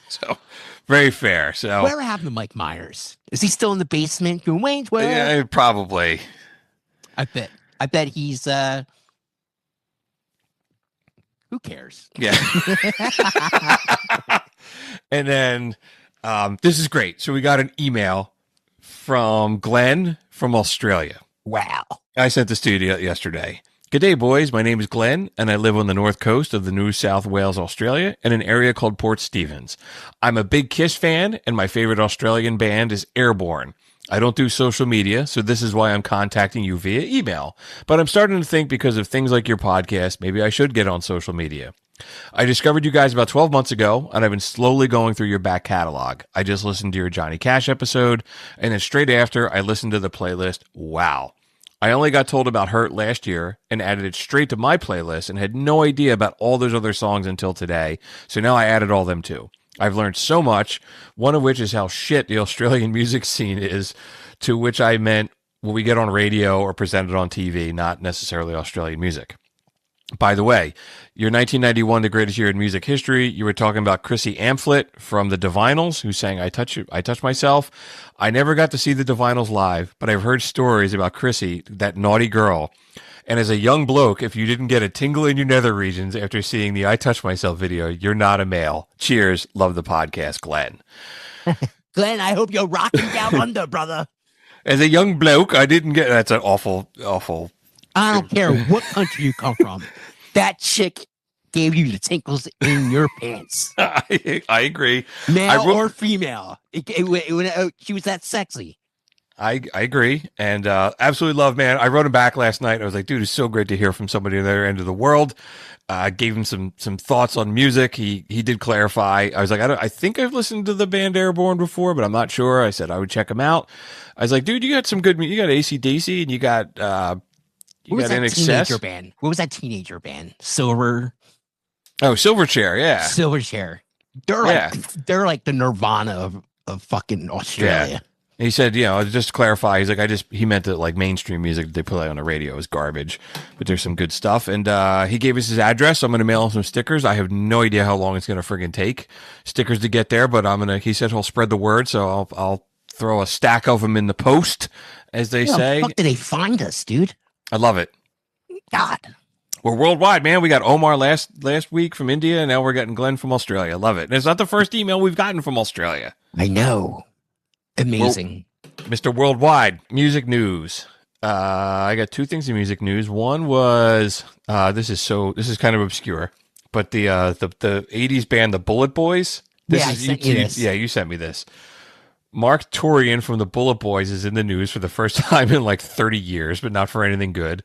B: So, very fair. So,
C: whatever happened to Mike Myers? Is he still in the basement doing Wayne's World?
B: Yeah, probably.
C: I bet he's, who cares?
B: Yeah. And then, this is great. So we got an email from Glenn from Australia.
C: Wow.
B: I sent this to you yesterday. Good day, boys. My name is Glenn, and I live on the north coast of the New South Wales, Australia, in an area called Port Stephens. I'm a big Kiss fan, and my favorite Australian band is Airborne. I don't do social media, so this is why I'm contacting you via email. But I'm starting to think because of things like your podcast, maybe I should get on social media. I discovered you guys about 12 months ago, and I've been slowly going through your back catalog. I just listened to your Johnny Cash episode, and then straight after, I listened to the playlist. Wow. I only got told about Hurt last year and added it straight to my playlist and had no idea about all those other songs until today, so now I added all them too. I've learned so much, one of which is how shit the Australian music scene is, to which I meant what we get on radio or presented on TV, not necessarily Australian music. By the way, your 1991 The Greatest Year in Music History, you were talking about Chrissy Amphlett from the Divinals, who sang I Touch Myself. I never got to see the Divinals live, but I've heard stories about Chrissy, that naughty girl. And as a young bloke, if you didn't get a tingle in your nether regions after seeing the I Touch Myself video, you're not a male. Cheers. Love the podcast, Glenn.
C: Glenn, I hope you're rocking down under, brother.
B: As a young bloke, I didn't get... That's an awful...
C: I don't care what country you come from. That chick gave you the tinkles in your pants.
B: I agree.
C: Male or female. She was that sexy.
B: I agree. And absolutely love, man. I wrote him back last night. I was like, dude, it's so great to hear from somebody on the other end of the world. I gave him some thoughts on music. He did clarify. I was like, I think I've listened to the band Airborne before, but I'm not sure. I said I would check him out. I was like, dude, you got some good music. You got AC/DC and you got...
C: What was that teenager band? What was that teenager band? Silverchair.
B: Oh, Silverchair, yeah.
C: Silverchair. They're like the Nirvana of fucking Australia.
B: He said, just to clarify, he's like, he meant that like mainstream music that they play on the radio is garbage, but there's some good stuff. And he gave us his address. So I'm going to mail him some stickers. I have no idea how long it's going to friggin' take stickers to get there, but he said he'll spread the word. So I'll throw a stack of them in the post, as they say.
C: How the fuck did they find us, dude?
B: I love it.
C: God.
B: We're worldwide, man. We got Omar last week from India, and now we're getting Glenn from Australia. I love it. And it's not the first email we've gotten from Australia.
C: I know. Amazing.
B: Mr. Worldwide, music news. I got two things in music news. One was this is kind of obscure, but the 80s band the Bullet Boys. You sent me this. Mark Torian from the Bullet Boys is in the news for the first time in like 30 years, but not for anything good.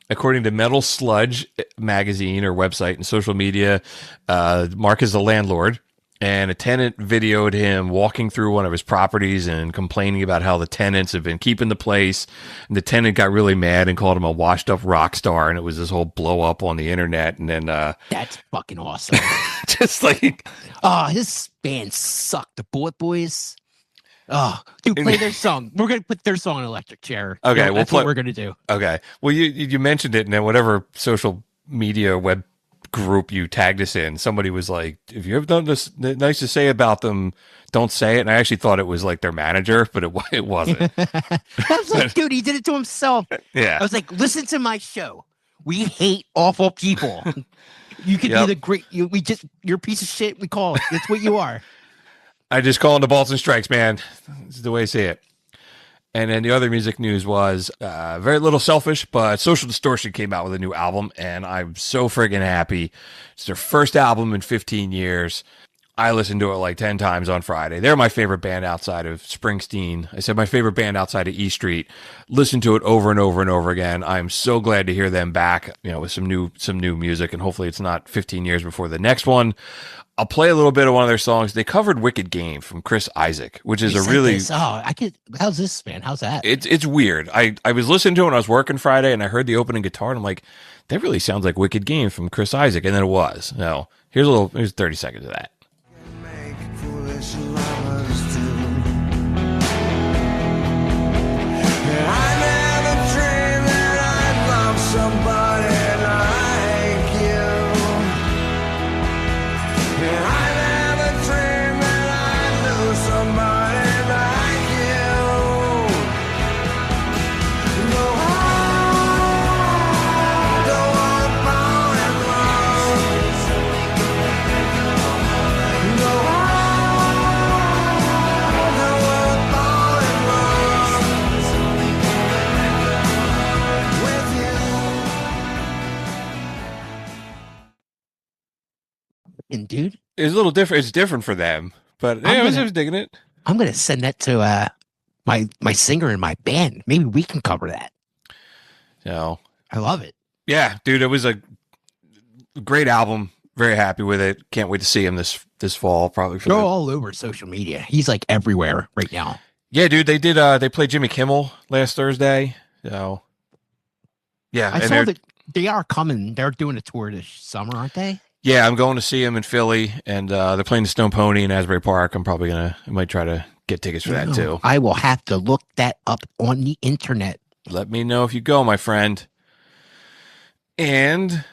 B: According to Metal Sludge magazine or website and social media, Mark is the landlord. And a tenant videoed him walking through one of his properties and complaining about how the tenants have been keeping the place. And the tenant got really mad and called him a washed up rock star. And it was this whole blow up on the internet. And then,
C: that's fucking awesome.
B: just like,
C: his band sucked. The Bullet Boys. Oh, dude, play their song. We're going to put their song on Electric Chair.
B: Okay.
C: That's what we're going to do.
B: Okay. Well, you mentioned it, and then whatever social media web group you tagged us in, somebody was like, if you have done this nice to say about them, don't say it. And I actually thought it was like their manager, but it wasn't.
C: I was like, dude, he did it to himself.
B: Yeah.
C: I was like, listen to my show. We hate awful people. You could be the great, you're a piece of shit. We call it. It's what you are.
B: I just call them the balls and strikes, man. This is the way I see it. And then the other music news was very little selfish, but Social Distortion came out with a new album, and I'm so friggin' happy. It's their first album in 15 years. I listened to it like 10 times on Friday. They're my favorite band outside of Springsteen. I said my favorite band outside of E Street. Listened to it over and over and over again. I'm so glad to hear them back, with some new music, and hopefully it's not 15 years before the next one. I'll play a little bit of one of their songs. They covered Wicked Game from Chris Isaak, which is
C: how's this, man? How's that?
B: It's weird. I was listening to it when I was working Friday, and I heard the opening guitar, and I'm like, that really sounds like Wicked Game from Chris Isaak. And then it was. Now, here's 30 seconds of that.
C: Dude,
B: it's a little different. It's different for them, but I was digging it.
C: I'm gonna send that to my singer in my band. Maybe we can cover that.
B: So
C: I love it.
B: Yeah, dude, it was a great album. Very happy with it. Can't wait to see him this fall. Probably
C: they're all over social media. He's like everywhere right now.
B: Yeah, dude. They did. They played Jimmy Kimmel last Thursday. So yeah,
C: I saw that they are coming. They're doing a tour this summer, aren't they?
B: Yeah, I'm going to see him in Philly, and they're playing the Stone Pony in Asbury Park. I might try to get tickets for that too.
C: I will have to look that up on the internet.
B: Let me know if you go, my friend. And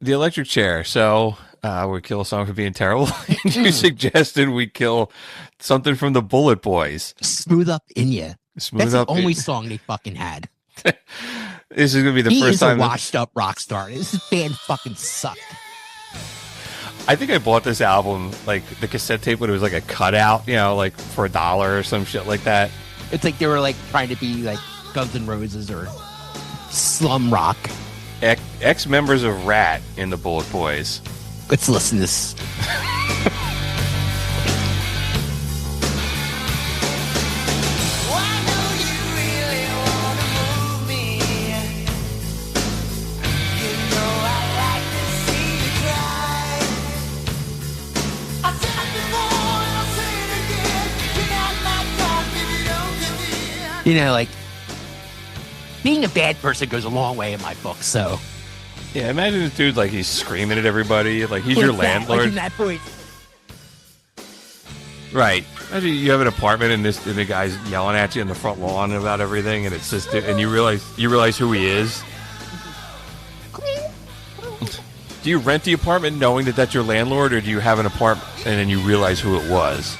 B: the electric chair. So we kill a song for being terrible. You suggested we kill something from the Bullet Boys.
C: Smooth Up In Ya. That's the only song they fucking had.
B: This is going to be the first time.
C: He is a washed up rock star. This band fucking sucked.
B: I think I bought this album, like the cassette tape, when it was like a cutout, like for $1 or some shit like that.
C: It's like they were like trying to be like Guns N' Roses or slum rock.
B: Ex-members of Rat in the Bullet Boys.
C: Let's listen to this. Like being a bad person goes a long way in my book. So,
B: yeah, imagine this dude like he's screaming at everybody, like he's your landlord.
C: Like in that voice.
B: Right. Imagine you have an apartment and the guy's yelling at you in the front lawn about everything, and it's just, and you realize who he is. Do you rent the apartment knowing that that's your landlord, or do you have an apartment and then you realize who it was?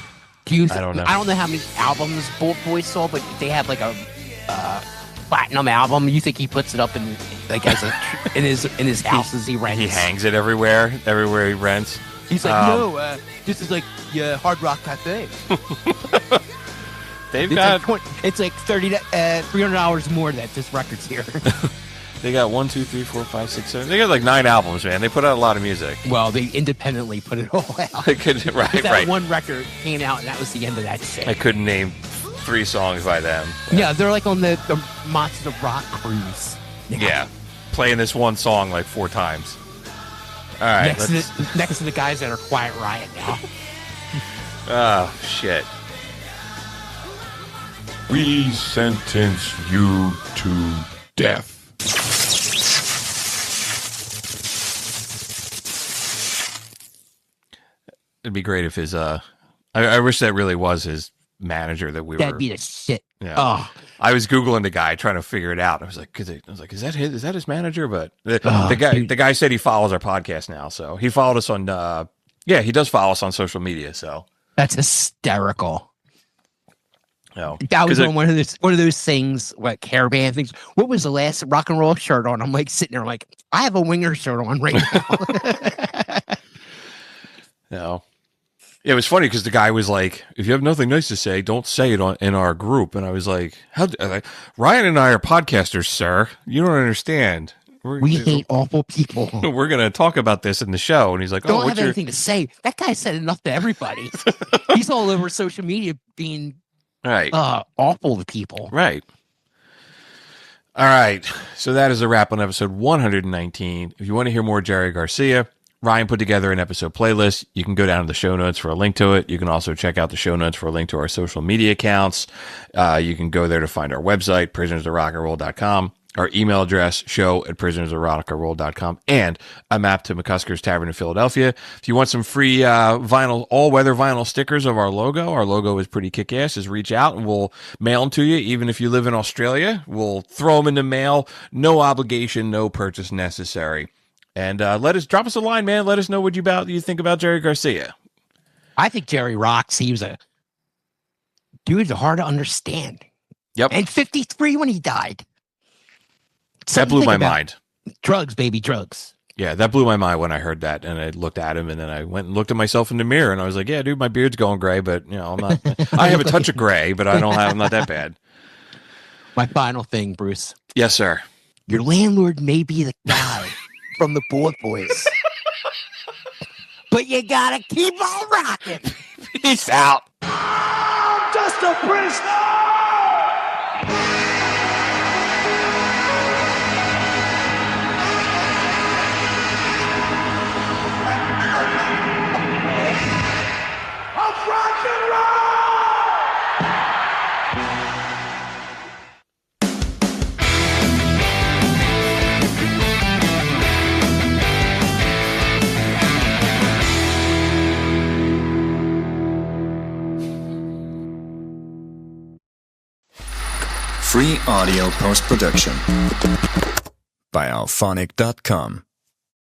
B: I don't know.
C: I don't know how many albums Bolt Boy sold, but they have like a platinum album. You think he puts it up in like as a in his house as he rents?
B: He hangs it everywhere he rents.
C: He's like, no, this is like Hard Rock Cafe. It's like $300 more that this record's here.
B: They got 1, 2, 3, 4, 5, 6, 7. They got like 9 albums, man. They put out a lot of music.
C: Well, they independently put it all out.
B: Right.
C: One record came out, and that was the end of that shit.
B: I couldn't name 3 songs by them.
C: Yeah, they're like on the Monsters of Rock cruise.
B: Yeah, playing this one song like 4 times. All right,
C: next to the guys that are Quiet Riot now.
B: Oh, shit.
E: We sentence you to death.
B: It'd be great if his I wish that really was his manager that we were.
C: That'd be the shit.
B: Yeah.
C: Oh.
B: I was Googling the guy trying to figure it out. I was like, is that his manager? But the guy said he follows our podcast now, so he followed us on. He does follow us on social media. So
C: that's hysterical.
B: No,
C: that was on one of those things, what caravan things. What was the last rock and roll shirt on? I'm like sitting there, like I have a Winger shirt on right now.
B: No. It was funny because the guy was like, if you have nothing nice to say, don't say it in our group. And I was like, Ryan and I are podcasters, sir. You don't understand.
C: We hate awful people.
B: We're going to talk about this in the show. And he's like,
C: don't have anything to say. That guy said enough to everybody. He's all over social media being awful to people.
B: Right. All right. So that is a wrap on episode 119. If you want to hear more Jerry Garcia, Ryan put together an episode playlist. You can go down to the show notes for a link to it. You can also check out the show notes for a link to our social media accounts. You can go there to find our website, prisonersofrockandroll.com, our email address, show@prisonersofrockandroll.com, and a map to McCusker's Tavern in Philadelphia. If you want some free vinyl, all-weather vinyl stickers of our logo is pretty kick-ass, just reach out and we'll mail them to you. Even if you live in Australia, we'll throw them in the mail. No obligation, no purchase necessary. And drop us a line, man. Let us know what you think about Jerry Garcia.
C: I think Jerry rocks. He was a dude hard to understand.
B: Yep.
C: And 53 when he died.
B: That blew my mind.
C: Drugs, baby, drugs.
B: Yeah, that blew my mind when I heard that. And I looked at him, and then I went and looked at myself in the mirror, and I was like, yeah, dude, my beard's going gray, but I'm not. I have a touch of gray, but I'm not that bad.
C: My final thing, Bruce.
B: Yes, sir.
C: Your landlord may be the guy from the Board Boys. But you gotta keep on rocking.
B: Peace out.
D: I'm just a prisoner! Of rock and roll!
A: Free audio post-production by alphonic.com.